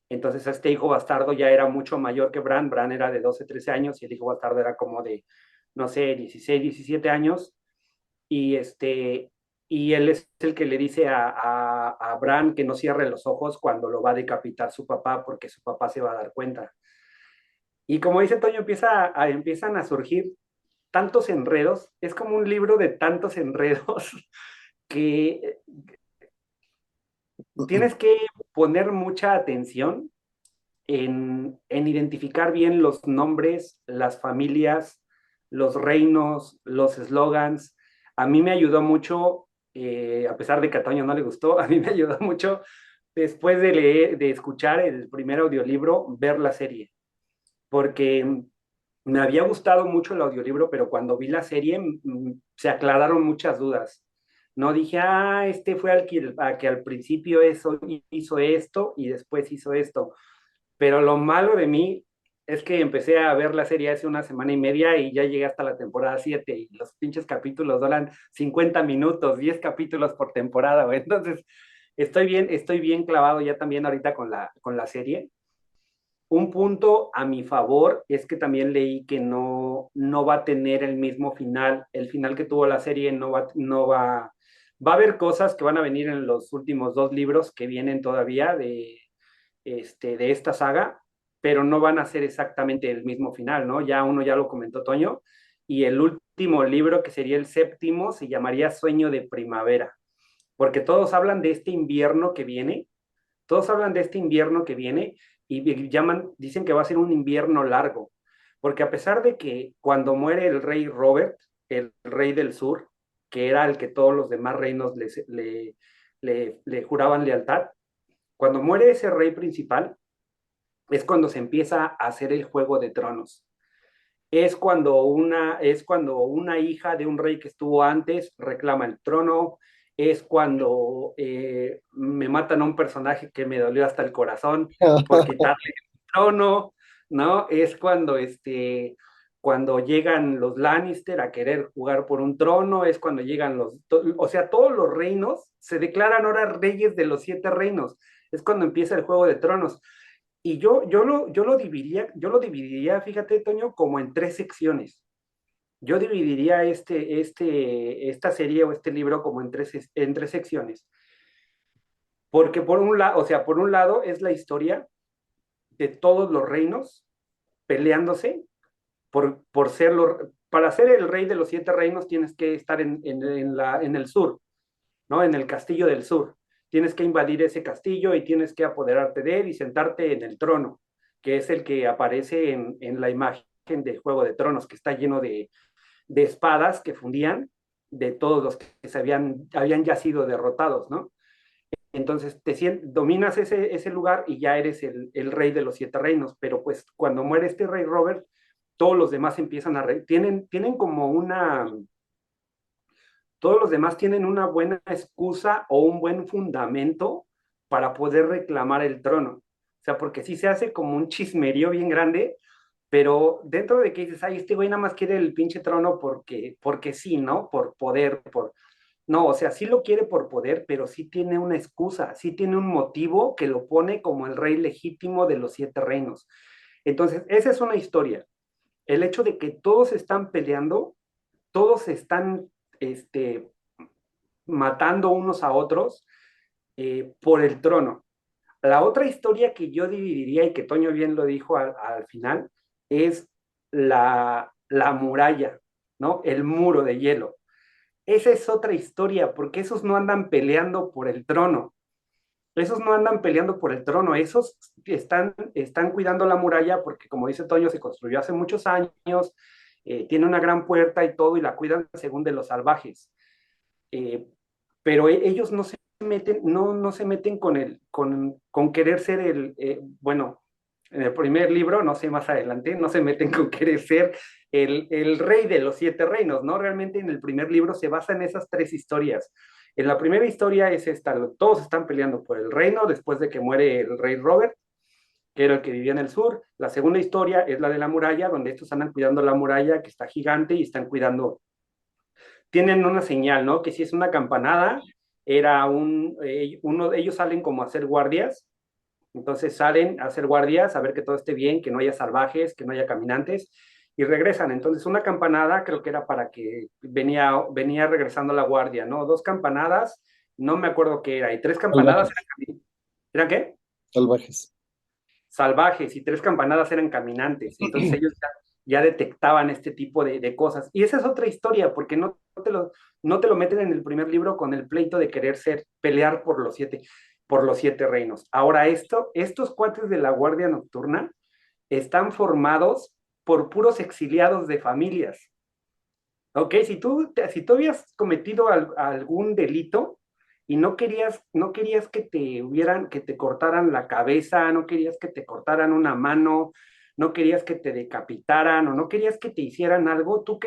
Entonces este hijo bastardo ya era mucho mayor que Bran era de 12, 13 años y el hijo bastardo era como de, no sé, 16, 17 años y y él es el que le dice a Bran que no cierre los ojos cuando lo va a decapitar su papá porque su papá se va a dar cuenta. Y como dice Toño, empiezan a surgir tantos enredos, es como un libro de tantos enredos que tienes que poner mucha atención en identificar bien los nombres, las familias, los reinos, los eslogans. A mí me ayudó mucho, a pesar de que a Toño no le gustó, a mí me ayudó mucho después de leer, de escuchar el primer audiolibro, ver la serie, porque me había gustado mucho el audiolibro, pero cuando vi la serie se aclararon muchas dudas. No dije, este fue al que al principio hizo esto y después hizo esto. Pero lo malo de mí es que empecé a ver la serie hace una semana y media y ya llegué hasta la temporada 7 y los pinches capítulos duran 50 minutos, 10 capítulos por temporada, güey. Entonces, estoy bien clavado ya también ahorita con la serie. Un punto a mi favor es que también leí que no va a tener el mismo final. El final que tuvo la serie va a haber cosas que van a venir en los últimos dos libros que vienen todavía de esta saga, pero no van a ser exactamente el mismo final, ¿no? Ya uno ya lo comentó Toño, y el último libro, que sería el séptimo, se llamaría Sueño de Primavera, porque todos hablan de este invierno que viene, todos hablan de este invierno que viene y dicen que va a ser un invierno largo, porque a pesar de que cuando muere el rey Robert, el rey del sur, que era el que todos los demás reinos le juraban lealtad, cuando muere ese rey principal, es cuando se empieza a hacer el Juego de Tronos. Es cuando una hija de un rey que estuvo antes reclama el trono, es cuando me matan a un personaje que me dolió hasta el corazón por quitarle el trono, ¿no? Es cuando llegan los Lannister a querer jugar por un trono, es cuando llegan o sea, todos los reinos se declaran ahora reyes de los siete reinos, es cuando empieza el Juego de Tronos. Y yo lo dividiría, fíjate, Toño, como en tres secciones. Yo dividiría esta serie o este libro como en tres secciones. Porque por un lado, o sea, por un lado es la historia de todos los reinos peleándose para ser el rey de los siete reinos tienes que estar en el sur, ¿no? En el castillo del sur. Tienes que invadir ese castillo y tienes que apoderarte de él y sentarte en el trono, que es el que aparece en la imagen de Juego de Tronos, que está lleno de espadas que fundían de todos los que habían ya sido derrotados, ¿no? Entonces dominas ese lugar y ya eres el rey de los siete reinos, pero pues cuando muere este rey Robert, todos los demás empiezan tienen como todos los demás tienen una buena excusa o un buen fundamento para poder reclamar el trono. O sea, porque sí se hace como un chismerío bien grande, pero dentro de que dices, ay, este güey nada más quiere el pinche trono porque sí, ¿no? Por poder, por... No, o sea, sí lo quiere por poder, pero sí tiene una excusa, sí tiene un motivo que lo pone como el rey legítimo de los siete reinos. Entonces, esa es una historia. El hecho de que todos están peleando, todos están este, matando unos a otros por el trono. La otra historia que yo dividiría y que Toño bien lo dijo al final es la muralla, ¿no? El muro de hielo. Esa es otra historia, porque esos no andan peleando por el trono. Esos no andan peleando por el trono, esos están cuidando la muralla porque, como dice Toño, se construyó hace muchos años, tiene una gran puerta y todo, y la cuidan según de los salvajes. Eh, pero ellos no se meten con querer ser bueno, en el primer libro, no sé más adelante, no se meten con querer ser el rey de los siete reinos, ¿no? Realmente en el primer libro se basa en esas tres historias. En la primera historia es esta, todos están peleando por el reino después de que muere el rey Robert, que era el que vivía en el sur. La segunda historia es la de la muralla, donde estos andan cuidando la muralla, que está gigante, y están cuidando, tienen una señal, ¿no? Que si es una campanada, ellos salen como a hacer guardias, entonces salen a hacer guardias, a ver que todo esté bien, que no haya salvajes, que no haya caminantes, y regresan. Entonces una campanada creo que era para que venía regresando la guardia, ¿no? Dos campanadas, no me acuerdo qué era, y tres campanadas Salvajes. ¿eran qué? Salvajes. Salvajes, y tres campanadas eran caminantes. Entonces ellos ya detectaban este tipo de cosas. Y esa es otra historia, porque no te lo meten en el primer libro con el pleito de querer pelear por los siete. por los 7 reinos. Ahora, estos cuates de la Guardia Nocturna están formados por puros exiliados de familias. Ok, si tú habías cometido algún delito y no querías que te cortaran la cabeza, no querías que te cortaran una mano, no querías que te decapitaran o no querías que te hicieran algo, tú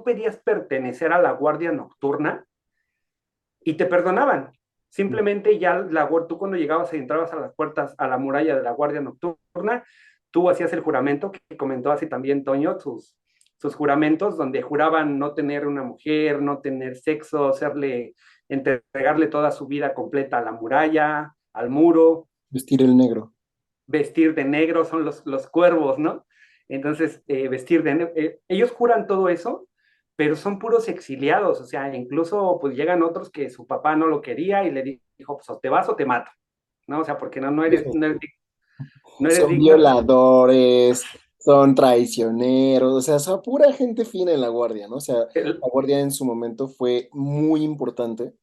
pedías pertenecer a la Guardia Nocturna y te perdonaban. Simplemente ya tú cuando llegabas y entrabas a las puertas, a la muralla de la Guardia Nocturna, tú hacías el juramento que comentó así también Toño, sus juramentos, donde juraban no tener una mujer, no tener sexo, entregarle toda su vida completa a la muralla, al muro, Vestir el negro. vestir de negro, son los cuervos, ¿no? Entonces, vestir de negro, ellos juran todo eso, pero son puros exiliados, o sea, incluso pues llegan otros que su papá no lo quería y le dijo, pues o te vas o te mato, ¿no? O sea, porque no eres Son digno. violadores, son traicioneros, o sea, son pura gente fina en la Guardia, ¿no? O sea, El- la Guardia en su momento fue muy importante,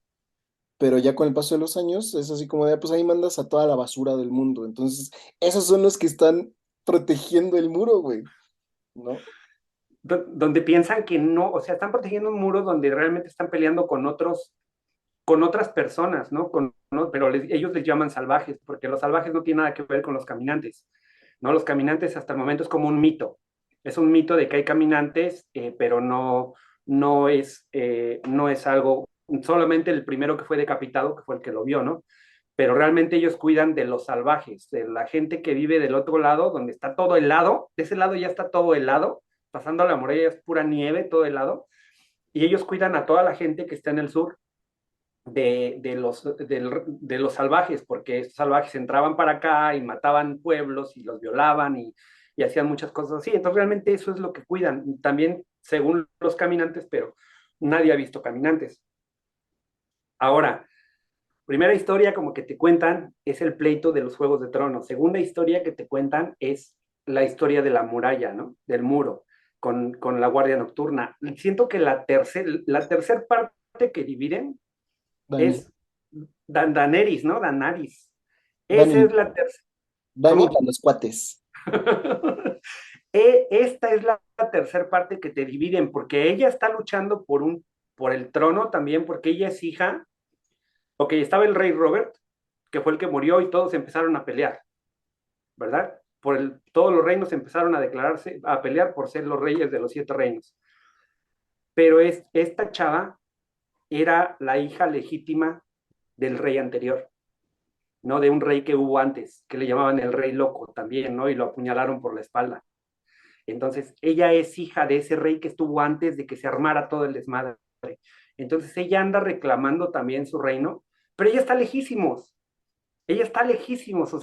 pero ya con el paso de los años es así como de, pues ahí mandas a toda la basura del mundo. Entonces, esos son los que están protegiendo el muro, güey, ¿no? donde piensan que no, o sea, están protegiendo un muro donde realmente están peleando con otras personas, ¿no? ¿no? Pero ellos les llaman salvajes, porque los salvajes no tienen nada que ver con los caminantes, ¿no? Los caminantes hasta el momento es como un mito. Es un mito de que hay caminantes, pero no es algo, solamente el primero que fue decapitado, que fue el que lo vio, ¿no? Pero realmente ellos cuidan de los salvajes, de la gente que vive del otro lado, donde está todo helado, de ese lado ya está todo helado, pasando a la muralla es pura nieve, todo helado, y ellos cuidan a toda la gente que está en el sur de los salvajes, porque estos salvajes entraban para acá y mataban pueblos y los violaban y hacían muchas cosas así. Entonces realmente eso es lo que cuidan, también según los caminantes, pero nadie ha visto caminantes. Ahora, primera historia como que te cuentan es el pleito de los Juegos de Tronos. Segunda historia que te cuentan es la historia de la muralla, ¿no? Del muro, con la Guardia Nocturna. Y siento que la tercer parte que dividen Dani, es Daenerys, ¿no? Daenerys. Esa es Dani, la tercera. Dani para ¿Cómo? los cuates. Esta es la tercera parte que te dividen, porque ella está luchando por el trono también, porque ella es hija. Ok, estaba el rey Robert, que fue el que murió y todos empezaron a pelear, ¿verdad? Todos los reinos empezaron a declararse, a pelear por ser los reyes de los 7 reinos. Pero esta chava era la hija legítima del rey anterior. ¿No? De un rey que hubo antes, que le llamaban el rey loco también, ¿no? Y lo apuñalaron por la espalda. Entonces, ella es hija de ese rey que estuvo antes de que se armara todo el desmadre. Entonces, ella anda reclamando también su reino, pero ella está lejísimos, o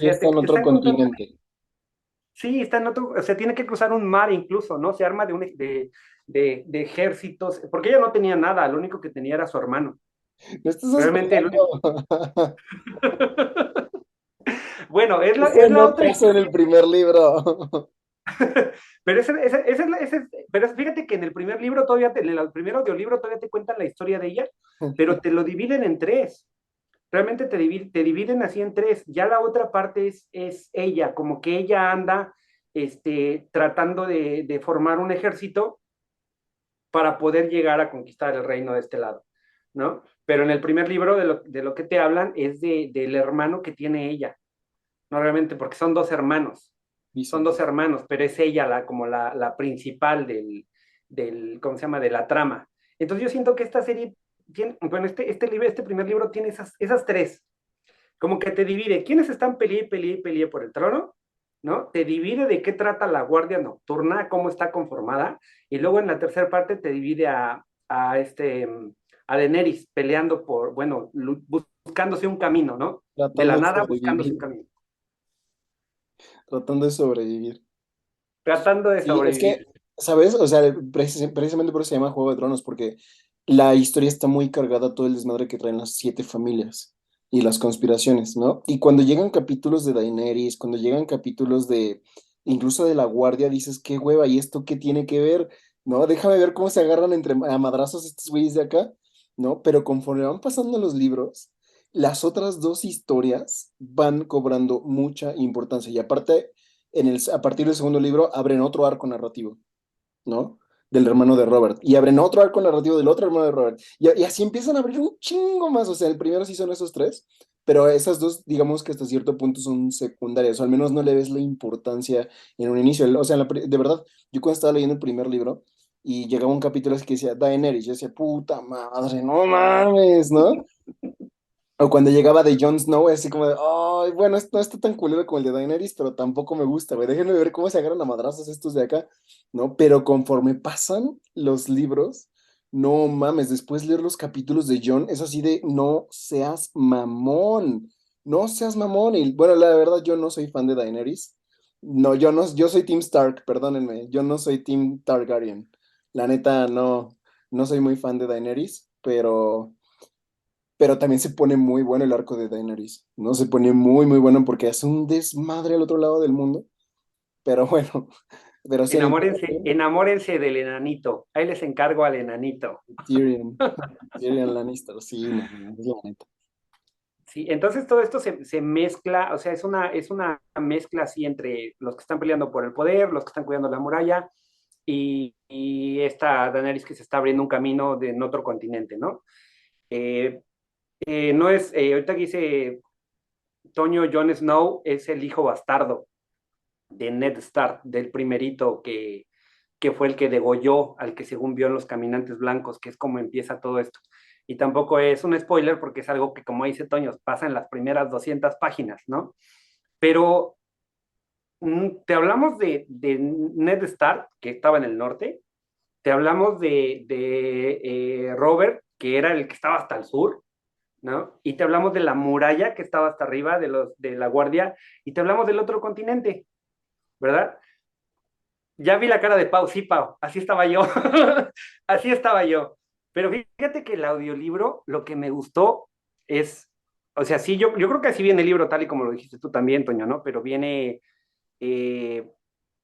Ya sea, está te, en te otro están contando, continente. sí, está en otro, o sea, tiene que cruzar un mar incluso, ¿no? Se arma de ejércitos, porque ella no tenía nada, lo único que tenía era su hermano. ¿Me estás Realmente, spoilando? bueno, es la, Eso es la no otra pasa en historia. el primer libro. Pero, fíjate que en el primer libro en el primer audiolibro todavía te cuentan la historia de ella, pero te lo dividen en tres. Realmente te dividen así en tres. Ya la otra parte es ella, como que ella anda tratando de formar un ejército para poder llegar a conquistar el reino de este lado, ¿no? Pero en el primer libro de lo que te hablan es del hermano que tiene ella, no realmente, porque son dos hermanos, pero es ella como la principal ¿cómo se llama? De la trama. Entonces yo siento que esta serie bueno, este primer libro tiene esas tres, como que te divide, quiénes están peleé por el trono, ¿no? Te divide de qué trata la Guardia Nocturna, cómo está conformada, y luego en la tercera parte te divide a Daenerys peleando bueno, buscándose un camino, ¿no? De la Tratando de nada buscándose un sobrevivir. camino, Tratando de sobrevivir. tratando de Sí, es que, sobrevivir. ¿sabes? O sea, precisamente por eso se llama Juego de Tronos, porque la historia está muy cargada a todo el desmadre que traen las 7 familias y las conspiraciones, ¿no? Y cuando llegan capítulos de Daenerys, cuando llegan capítulos de, incluso de la Guardia, dices, qué hueva, ¿y esto qué tiene que ver? ¿No? Déjame ver cómo se agarran a madrazos estos güeyes de acá, ¿no? Pero conforme van pasando los libros, las otras dos historias van cobrando mucha importancia. Y aparte, a partir del segundo libro, abren otro arco narrativo, ¿no? Del hermano de Robert. Y abren otro arco narrativo del otro hermano de Robert. Y así empiezan a abrir un chingo más. O sea, el primero sí son esos tres, pero esas dos, digamos que hasta cierto punto son secundarias, o al menos no le ves la importancia en un inicio. O sea, de verdad, yo cuando estaba leyendo el primer libro y llegaba un capítulo así que decía Daenerys, yo decía, puta madre, no mames, ¿no? O cuando llegaba de Jon Snow, así como de, ay, bueno, esto no está tan culero como el de Daenerys, pero tampoco me gusta, güey. Déjenme ver cómo se agarran a madrazos estos de acá, ¿no? Pero conforme pasan los libros, no mames, después leer los capítulos de Jon, es así de, no seas mamón, no seas mamón. Y bueno, la verdad, yo no soy fan de Daenerys. No, yo no, yo soy Team Stark, perdónenme, yo no soy Team Targaryen. La neta, no, no soy muy fan de Daenerys, pero también se pone muy bueno el arco de Daenerys, ¿no? Se pone muy, muy bueno porque hace un desmadre al otro lado del mundo. Pero bueno, pero sí, Enamórense, enamórense del enanito. Ahí les encargo al enanito. Tyrion, Tyrion Lannister, sí, no, es la neta. Sí, entonces todo esto se mezcla, o sea, es una mezcla así entre los que están peleando por el poder, los que están cuidando la muralla y esta Daenerys que se está abriendo un camino en otro continente, ¿no? Eh, no es, ahorita que dice Toño, Jon Snow es el hijo bastardo de Ned Stark, del primerito que fue el que degolló al que según vio en los caminantes blancos, que es como empieza todo esto. Y tampoco es un spoiler porque es algo que, como dice Toño, pasa en las primeras 200 páginas, ¿no? Pero te hablamos de Ned Stark, que estaba en el norte, te hablamos de Robert, que era el que estaba hasta el sur, ¿no? Y te hablamos de la muralla que estaba hasta arriba, de la guardia, y te hablamos del otro continente, ¿verdad? Ya vi la cara de Pau, sí, Pau, así estaba yo, así estaba yo. Pero fíjate que el audiolibro, lo que me gustó es, o sea, sí, yo creo que así viene el libro, tal y como lo dijiste tú también, Toño, ¿no? Pero viene, eh,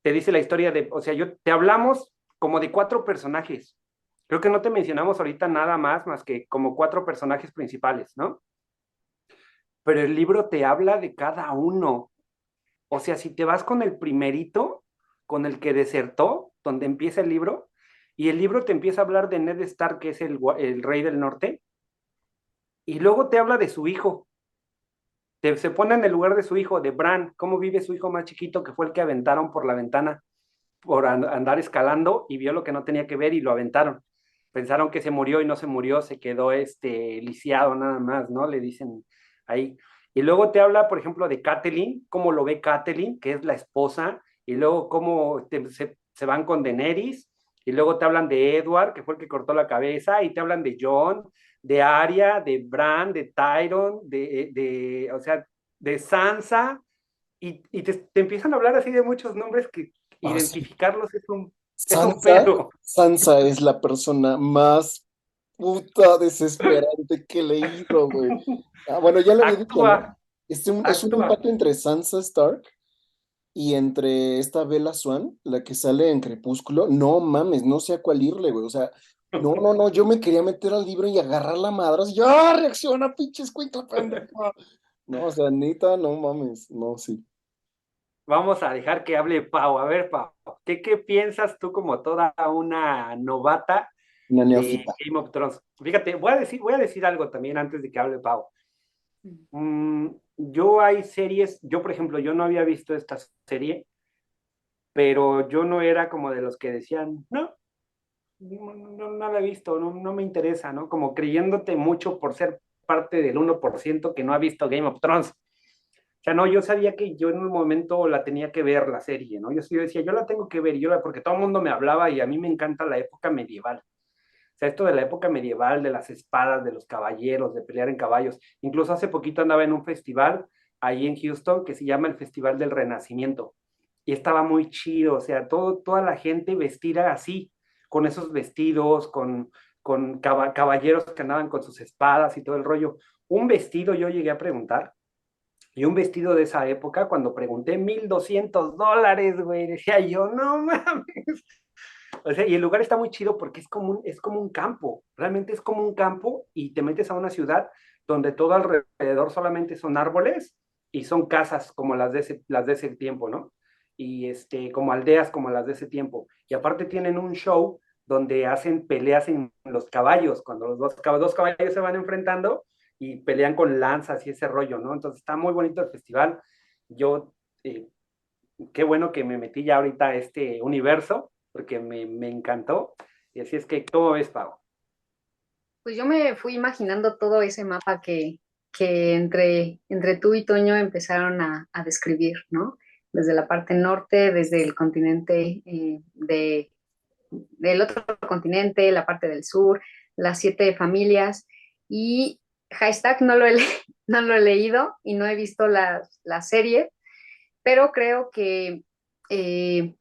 te dice la historia de, o sea, te hablamos como de cuatro personajes. Creo que no te mencionamos ahorita nada más que como cuatro personajes principales, ¿no? Pero el libro te habla de cada uno. O sea, si te vas con el primerito, con el que desertó, donde empieza el libro, y el libro te empieza a hablar de Ned Stark, que es el rey del norte, y luego te habla de su hijo. Se pone en el lugar de su hijo, de Bran, cómo vive su hijo más chiquito, que fue el que aventaron por la ventana, por andar escalando, y vio lo que no tenía que ver y lo aventaron. Pensaron que se murió y no se murió, se quedó lisiado nada más, ¿no? Le dicen ahí. Y luego te habla, por ejemplo, de Catelyn, cómo lo ve Catelyn, que es la esposa, y luego cómo se van con Daenerys, y luego te hablan de Edward, que fue el que cortó la cabeza, y te hablan de Jon, de Arya, de Bran, de Tyrion, o sea, de Sansa, y te empiezan a hablar así de muchos nombres que Ah, sí. identificarlos es un Sansa, pedo. Sansa es la persona más puta desesperante que he leído, güey. Ah, bueno, ya lo había dicho, ¿no? Actúa, Es un actúa. empate entre Sansa Stark y entre esta Bella Swan, la que sale en Crepúsculo. No mames, no sé a cuál irle, güey. O sea, no, no, no, yo me quería meter al libro y agarrar la madre. Y yo, ¡ah, reacciona, pinche escuincla pendejo! No, o sea, neta, no mames, no, sí. Vamos a dejar que hable Pau. A ver, Pau, ¿qué piensas tú como toda una novata Una de neófita. Game of Thrones? Fíjate, voy a decir algo también antes de que hable Pau. Yo hay series, yo por ejemplo, yo no había visto esta serie, pero yo no era como de los que decían, no la he visto, no me interesa, ¿no? Como creyéndote mucho por ser parte del 1% que no ha visto Game of Thrones. O sea, no, yo sabía que yo en un momento la tenía que ver, la serie, ¿no? Yo decía, yo la tengo que ver, porque todo el mundo me hablaba y a mí me encanta la época medieval. O sea, esto de la época medieval, de las espadas, de los caballeros, de pelear en caballos. Incluso hace poquito andaba en un festival ahí en Houston que se llama el Festival del Renacimiento. Y estaba muy chido, o sea, toda la gente vestida así, con esos vestidos, con caballeros que andaban con sus espadas y todo el rollo. Un vestido, yo llegué a preguntar, y un vestido de esa época, cuando pregunté, $1,200, güey, decía yo, no mames. O sea, y el lugar está muy chido porque es como un campo, realmente es como un campo y te metes a una ciudad, donde todo alrededor solamente son árboles y son casas como las de ese tiempo, ¿no? Y como aldeas como las de ese tiempo. Y aparte tienen un show donde hacen peleas en los caballos, cuando los dos caballos se van enfrentando y pelean con lanzas y ese rollo, ¿no? Entonces está muy bonito el festival. Yo, eh, qué bueno que me metí ya ahorita a este universo, porque me encantó. Y así es que, ¿cómo ves, Pau? Pues yo me fui imaginando todo ese mapa que entre tú y Toño empezaron a describir, ¿no? Desde la parte norte, desde el continente del otro continente, la parte del sur, las 7 familias. Y hashtag no lo he, no lo he leído y no he visto la serie, pero creo que eh,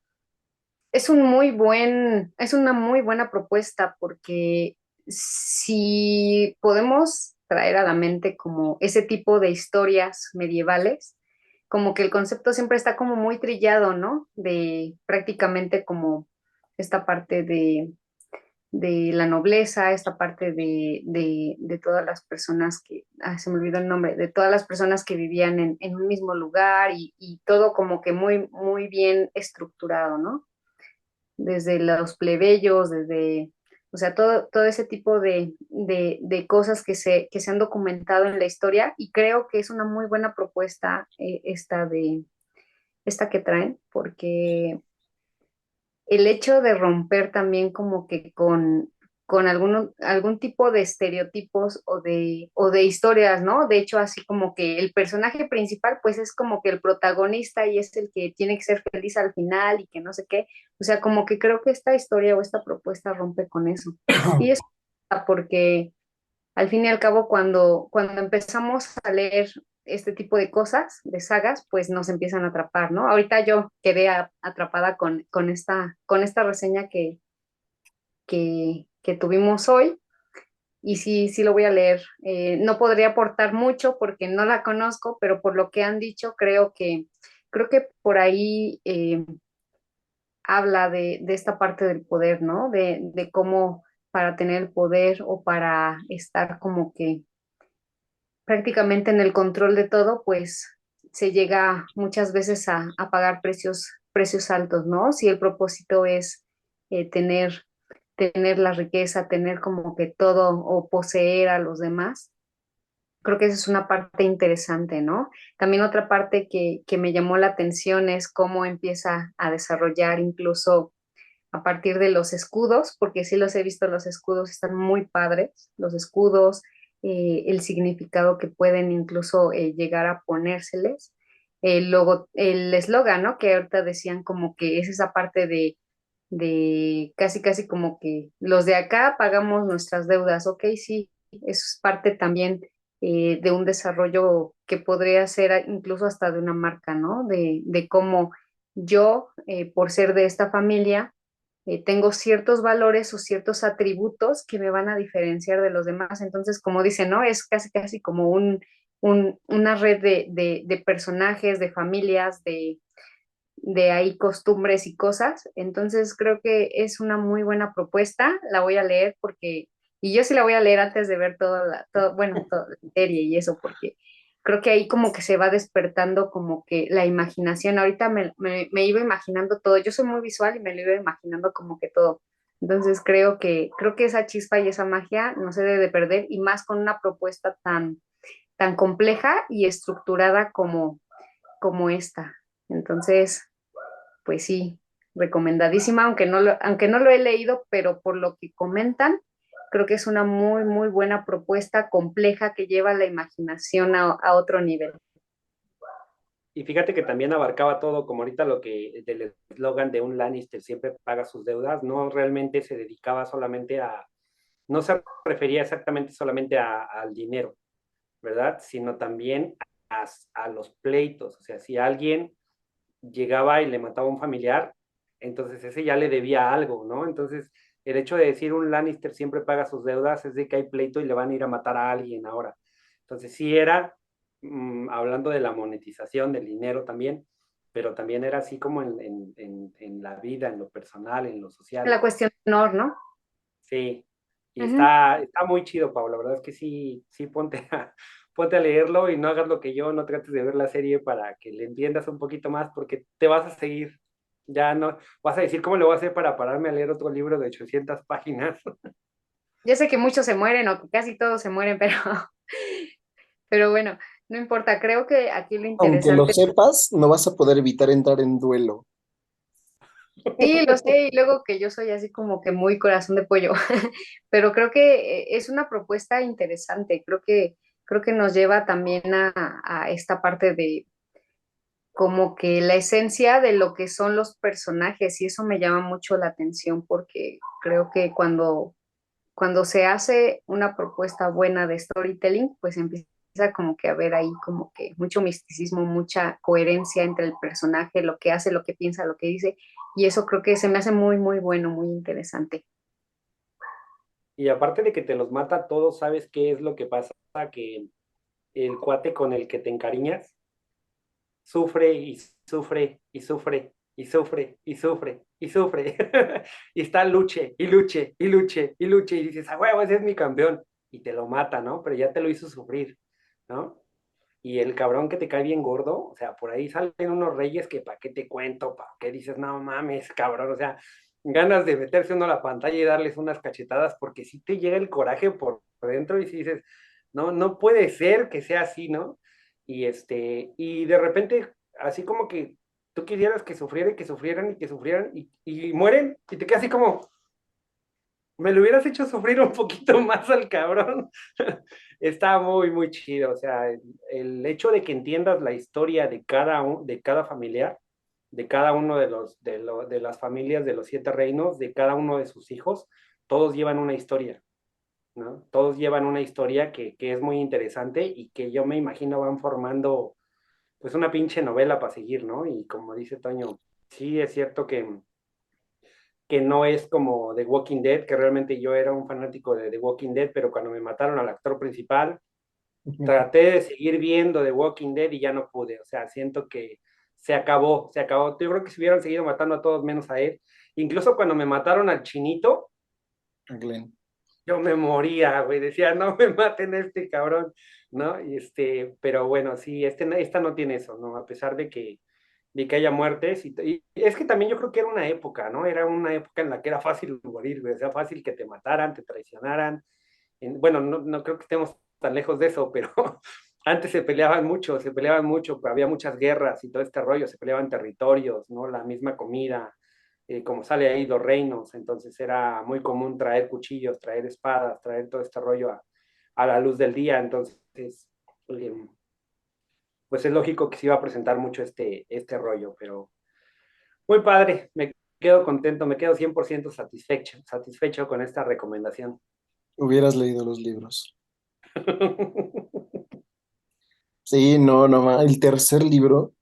es una muy buena propuesta porque si podemos traer a la mente como ese tipo de historias medievales, como que el concepto siempre está como muy trillado, ¿no? De prácticamente como esta parte de la nobleza, esta parte de todas las personas se me olvidó el nombre, de todas las personas que vivían en un mismo lugar y todo como que muy, muy bien estructurado, ¿no? Desde los plebeyos, o sea, todo ese tipo de cosas que se han documentado en la historia y creo que es una muy buena propuesta esta que traen, porque el hecho de romper también como que con algún tipo de estereotipos o de historias, ¿no? De hecho, así como que el personaje principal, pues es como que el protagonista y es el que tiene que ser feliz al final y que no sé qué. O sea, como que creo que esta historia o esta propuesta rompe con eso. Y es porque al fin y al cabo, cuando empezamos a leer este tipo de cosas, de sagas, pues nos empiezan a atrapar, ¿no? Ahorita yo quedé atrapada con esta reseña que tuvimos hoy y sí, sí lo voy a leer. No podría aportar mucho porque no la conozco, pero por lo que han dicho, creo que por ahí habla de esta parte del poder, ¿no? De cómo para tener el poder o para estar como que prácticamente en el control de todo, pues se llega muchas veces a pagar precios altos, ¿no? Si el propósito es tener la riqueza, tener como que todo o poseer a los demás. Creo que esa es una parte interesante, ¿no? También otra parte que me llamó la atención es cómo empieza a desarrollar incluso a partir de los escudos, porque sí los he visto, los escudos están muy padres, los escudos, el significado que pueden incluso llegar a ponérseles, el eslogan, ¿no? Que ahorita decían como que es esa parte de casi, casi como que los de acá pagamos nuestras deudas, ok, sí, eso es parte también de un desarrollo que podría ser incluso hasta de una marca, ¿no? De cómo yo, por ser de esta familia, tengo ciertos valores o ciertos atributos que me van a diferenciar de los demás. Entonces, como dice, ¿no? Es casi, casi como una red de personajes, de familias, de ahí costumbres y cosas. Entonces, creo que es una muy buena propuesta. La voy a leer y yo sí la voy a leer antes de ver toda la serie y eso, porque creo que ahí como que se va despertando como que la imaginación. Ahorita me iba imaginando todo. Yo soy muy visual y me lo iba imaginando como que todo. Entonces creo que esa chispa y esa magia no se debe de perder y más con una propuesta tan compleja y estructurada como esta. Entonces, pues sí, recomendadísima, aunque no lo he leído, pero por lo que comentan, creo que es una muy, muy buena propuesta compleja que lleva la imaginación a otro nivel. Y fíjate que también abarcaba todo, como ahorita lo que del eslogan de un Lannister siempre paga sus deudas, no realmente se dedicaba solamente no se refería exactamente solamente al dinero, ¿verdad? Sino también a los pleitos. O sea, si alguien llegaba y le mataba a un familiar, entonces ese ya le debía algo, ¿no? Entonces, el hecho de decir un Lannister siempre paga sus deudas es de que hay pleito y le van a ir a matar a alguien ahora. Entonces, sí era, hablando de la monetización del dinero también, pero también era así como en la vida, en lo personal, en lo social. La cuestión de honor, ¿no? Sí, Y Ujú. está muy chido, Pau. La verdad es que sí, sí, ponte a leerlo y no hagas lo que yo, no trates de ver la serie para que le entiendas un poquito más, porque te vas a seguir. Ya no, vas a decir cómo le voy a hacer para pararme a leer otro libro de 800 páginas. Yo sé que muchos se mueren o que casi todos se mueren, pero, pero bueno, no importa. Creo que aquí lo Aunque lo interesante, sepas, no vas a poder evitar entrar en duelo. sí, lo sé, y luego que yo soy así como que muy corazón de pollo, pero creo que es una propuesta interesante. Creo que nos lleva también a esta parte de como que la esencia de lo que son los personajes, y eso me llama mucho la atención porque creo que cuando se hace una propuesta buena de storytelling, pues empieza como que a ver ahí como que mucho misticismo, mucha coherencia entre el personaje, lo que hace, lo que piensa, lo que dice, y eso creo que se me hace muy, muy bueno, muy interesante. Y aparte de que te los mata todos, ¿sabes qué es lo que pasa? Que el cuate con el que te encariñas sufre y sufre y sufre y sufre y sufre y sufre. Y está luche y luche y luche y luche y dices, ah, huevo, ese es mi campeón. Y te lo mata, ¿no? Pero ya te lo hizo sufrir, ¿no? Y el cabrón que te cae bien gordo, o sea, por ahí salen unos reyes que pa' qué te cuento, pa' qué dices, no mames, cabrón, o sea, ganas de meterse uno a la pantalla y darles unas cachetadas porque si te llega el coraje por dentro y si dices, no, no puede ser que sea así, ¿no? Y de repente, así como que tú quisieras que sufrieran y que sufrieran y que sufrieran y mueren y te quedas así como, me lo hubieras hecho sufrir un poquito más al cabrón. Está muy, muy chido. O sea, el hecho de que entiendas la historia de cada familiar, de cada uno de las familias de los siete reinos, de cada uno de sus hijos, todos llevan una historia, ¿no? Todos llevan una historia que es muy interesante y que yo me imagino van formando, pues, una pinche novela para seguir, ¿no? Y como dice Toño, sí es cierto que no es como The Walking Dead, que realmente yo era un fanático de The Walking Dead, pero cuando me mataron al actor principal, traté de seguir viendo The Walking Dead y ya no pude. O sea, siento que se acabó, se acabó. Yo creo que se hubieran seguido matando a todos menos a él. Incluso cuando me mataron al chinito, A Glenn. yo me moría, güey. Decía, no me maten a este cabrón, ¿no? Pero bueno, sí, esta no tiene eso, ¿no? A pesar de que haya muertes. Y es que también yo creo que era una época, ¿no? Era una época en la que era fácil morir, güey. O sea, fácil que te mataran, te traicionaran. Bueno, no, no creo que estemos tan lejos de eso, pero antes se peleaban mucho, había muchas guerras y todo este rollo, se peleaban territorios, ¿no? La misma comida, como sale ahí los reinos, entonces era muy común traer cuchillos, traer espadas, traer todo este rollo a la luz del día, entonces, eh, pues es lógico que se iba a presentar mucho este rollo, pero muy padre, me quedo contento, me quedo 100% satisfecho con esta recomendación. Hubieras leído los libros. Sí, no, no, el tercer libro,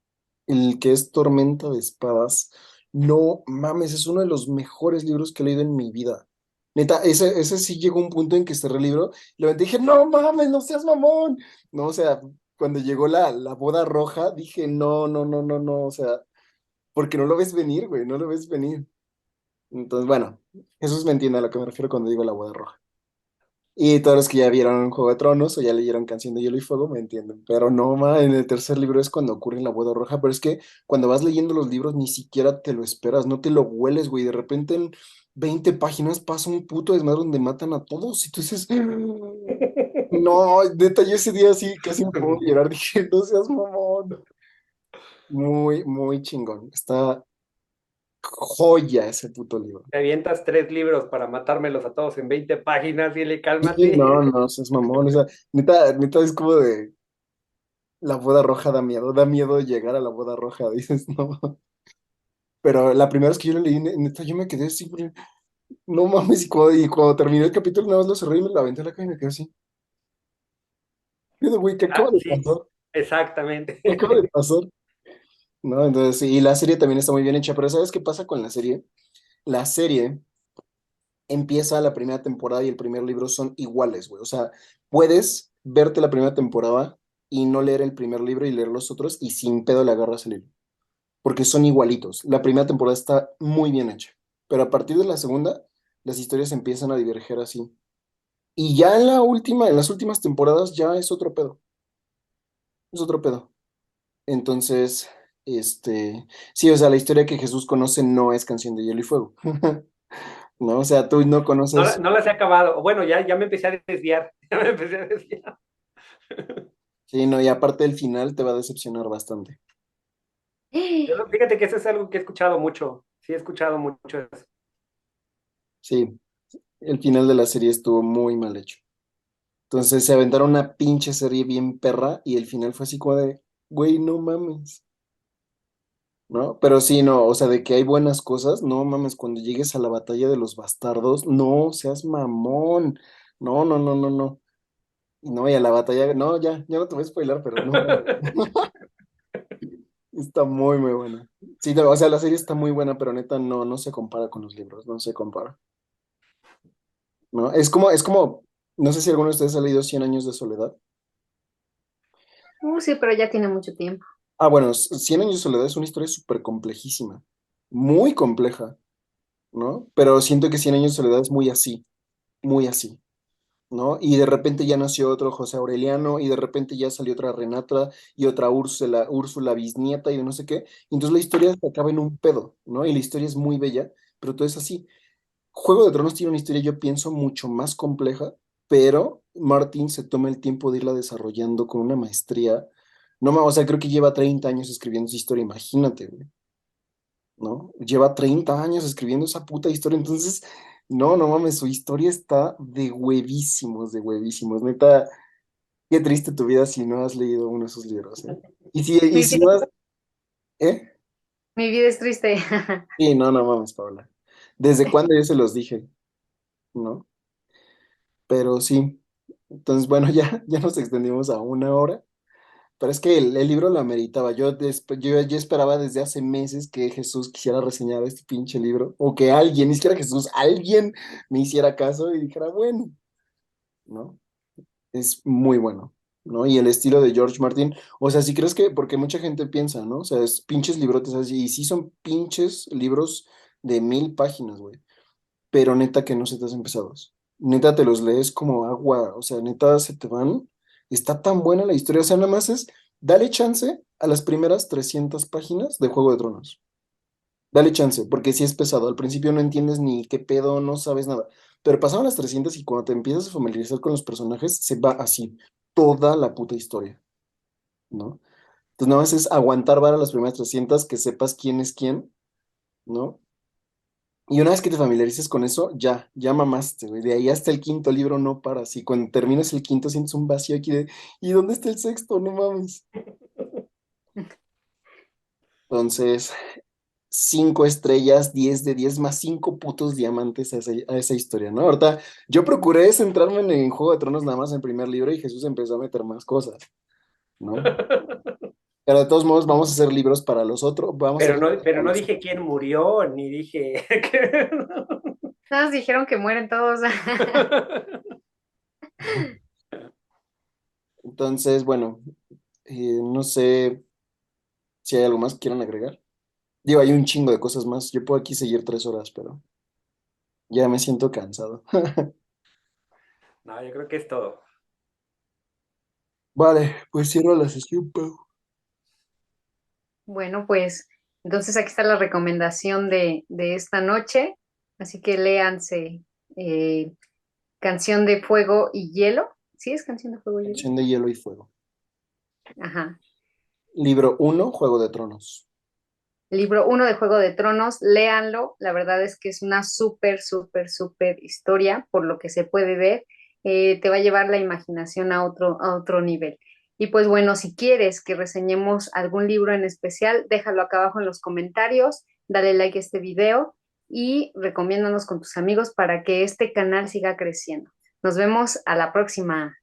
el que es Tormenta de Espadas, no mames, es uno de los mejores libros que he leído en mi vida. Neta, ese sí llegó un punto en que cerré el libro y lo dije, no mames, no seas mamón. No, o sea, cuando llegó la boda roja, dije, no, no, no, no, no, o sea, porque no lo ves venir, güey, no lo ves venir. Entonces, bueno, Jesús me entiende a lo que me refiero cuando digo la boda roja. Y todos los que ya vieron Juego de Tronos o ya leyeron Canción de Hielo y Fuego me entienden. Pero no, en el tercer libro es cuando ocurre la boda roja. Pero es que cuando vas leyendo los libros ni siquiera te lo esperas, no te lo hueles, güey. De repente en 20 páginas pasa un puto desmadre donde matan a todos. Y tú dices, no, neta, yo ese día sí casi me puedo llorar. Dije, no seas mamón. Muy, muy chingón. Está joya ese puto libro. Te avientas 3 libros para matármelos a todos en 20 páginas y le Sí, cálmate. no, no seas mamón. O sea, neta, neta es como de. La boda roja da miedo llegar a la boda roja, dices, no. Pero la primera vez que yo lo leí, neta, yo me quedé así, no mames, y cuando terminé el capítulo, nada más lo cerré y me la aventé a la cara y me quedé así. Güey, ¿qué acaba Ah, de sí, pasar? exactamente. ¿Qué acaba de pasar? No, entonces, sí, y la serie también está muy bien hecha, pero ¿sabes qué pasa con la serie? La serie empieza la primera temporada y el primer libro son iguales, güey. O sea, puedes verte la primera temporada y no leer el primer libro y leer los otros y sin pedo le agarras el libro, porque son igualitos. La primera temporada está muy bien hecha, pero a partir de la segunda, las historias empiezan a diverger así. Y ya en las últimas temporadas ya es otro pedo, es otro pedo. Entonces, sí, o sea, la historia que Jesús conoce no es Canción de Hielo y Fuego. No, o sea, tú no No, conoces, no las he acabado. Bueno, ya me empecé a desviar. Ya me empecé a desviar. sí, no, y aparte el final te va a decepcionar bastante. Fíjate que eso es algo que he escuchado mucho. Sí, he escuchado mucho eso. Sí, el final de la serie estuvo muy mal hecho. Entonces se aventaron una pinche serie bien perra y el final fue así como de, güey, no mames, ¿no? Pero sí, no, o sea, de que hay buenas cosas, no mames, cuando llegues a la batalla de los bastardos, no seas mamón, no, no, no, no, no. No, y a la batalla, no, ya no te voy a spoilar, pero no, está muy, muy buena. Sí, o sea, la serie está muy buena, pero neta no se compara con los libros, no se compara, ¿no? No sé si alguno de ustedes ha leído Cien años de soledad. Sí, pero ya tiene mucho tiempo. Ah, bueno, Cien años de soledad es una historia súper complejísima, muy compleja, ¿no? Pero siento que Cien años de soledad es muy así. ¿No? Y de repente ya nació otro José Aureliano, y de repente ya salió otra Renata y otra Úrsula bisnieta y de no sé qué. Y entonces la historia se acaba en un pedo, ¿no? Y la historia es muy bella, pero todo es así. Juego de Tronos tiene una historia, yo pienso, mucho más compleja, pero Martin se toma el tiempo de irla desarrollando con una maestría. No, o sea, creo que lleva 30 años escribiendo esa historia, imagínate, güey, ¿no? Lleva 30 años escribiendo esa puta historia, entonces, no mames, su historia está de huevísimos, neta, qué triste tu vida si no has leído uno de sus libros, ¿eh? Y Mi si vida, no has, ¿eh? mi vida es triste. Sí, no mames, Paula. ¿Desde cuándo yo se los dije? ¿No? Pero sí, entonces, bueno, ya nos extendimos a una hora. Pero es que el libro lo ameritaba. Yo ya esperaba desde hace meses que Jesús quisiera reseñar este pinche libro. O que alguien, ni siquiera Jesús, alguien me hiciera caso y dijera, bueno, ¿no? Es muy bueno, ¿no? Y el estilo de George Martin, o sea, si crees que, porque mucha gente piensa, ¿no? O sea, es pinches librotes así, y sí son pinches libros de 1000 páginas, güey. Pero neta que no se te hacen pesados. Neta te los lees como agua, o sea, neta se te van. Está tan buena la historia, o sea, nada más es, dale chance a las primeras 300 páginas de Juego de Tronos. Dale chance, porque sí es pesado. Al principio no entiendes ni qué pedo, no sabes nada. Pero pasaron las 300 y cuando te empiezas a familiarizar con los personajes, se va así, toda la puta historia, ¿no? Entonces nada más es aguantar vara las primeras 300, que sepas quién es quién, ¿no? Y una vez que te familiarices con eso, ya mamaste, güey. De ahí hasta el quinto libro no paras. Y cuando terminas el quinto sientes un vacío aquí de, ¿y dónde está el sexto? No mames. Entonces, 5 estrellas, 10 de 10 más 5 putos diamantes a esa historia, ¿no? Ahorita, yo procuré centrarme en Juego de Tronos nada más en el primer libro y Jesús empezó a meter más cosas, ¿no? Pero de todos modos, vamos a hacer libros para los otros, vamos a hacer libros Pero para no los dije otros. quién murió, ni dije Nada más dijeron que mueren todos. Entonces, bueno, no sé si hay algo más que quieran agregar. Digo, hay un chingo de cosas más. Yo puedo aquí seguir 3 horas, pero ya me siento cansado. No, yo creo que es todo. Vale, pues cierro la sesión, Pau. Bueno, pues entonces aquí está la recomendación de esta noche. Así que léanse eh, Canción de Fuego y Hielo. ¿Sí es Canción de Fuego y Hielo? Canción de Hielo y Fuego. Ajá. Libro 1, Juego de Tronos. Libro uno de Juego de Tronos, léanlo. La verdad es que es una súper, súper, súper historia, por lo que se puede ver. Te va a llevar la imaginación a otro nivel. Y pues bueno, si quieres que reseñemos algún libro en especial, déjalo acá abajo en los comentarios, dale like a este video y recomiéndanos con tus amigos para que este canal siga creciendo. Nos vemos a la próxima.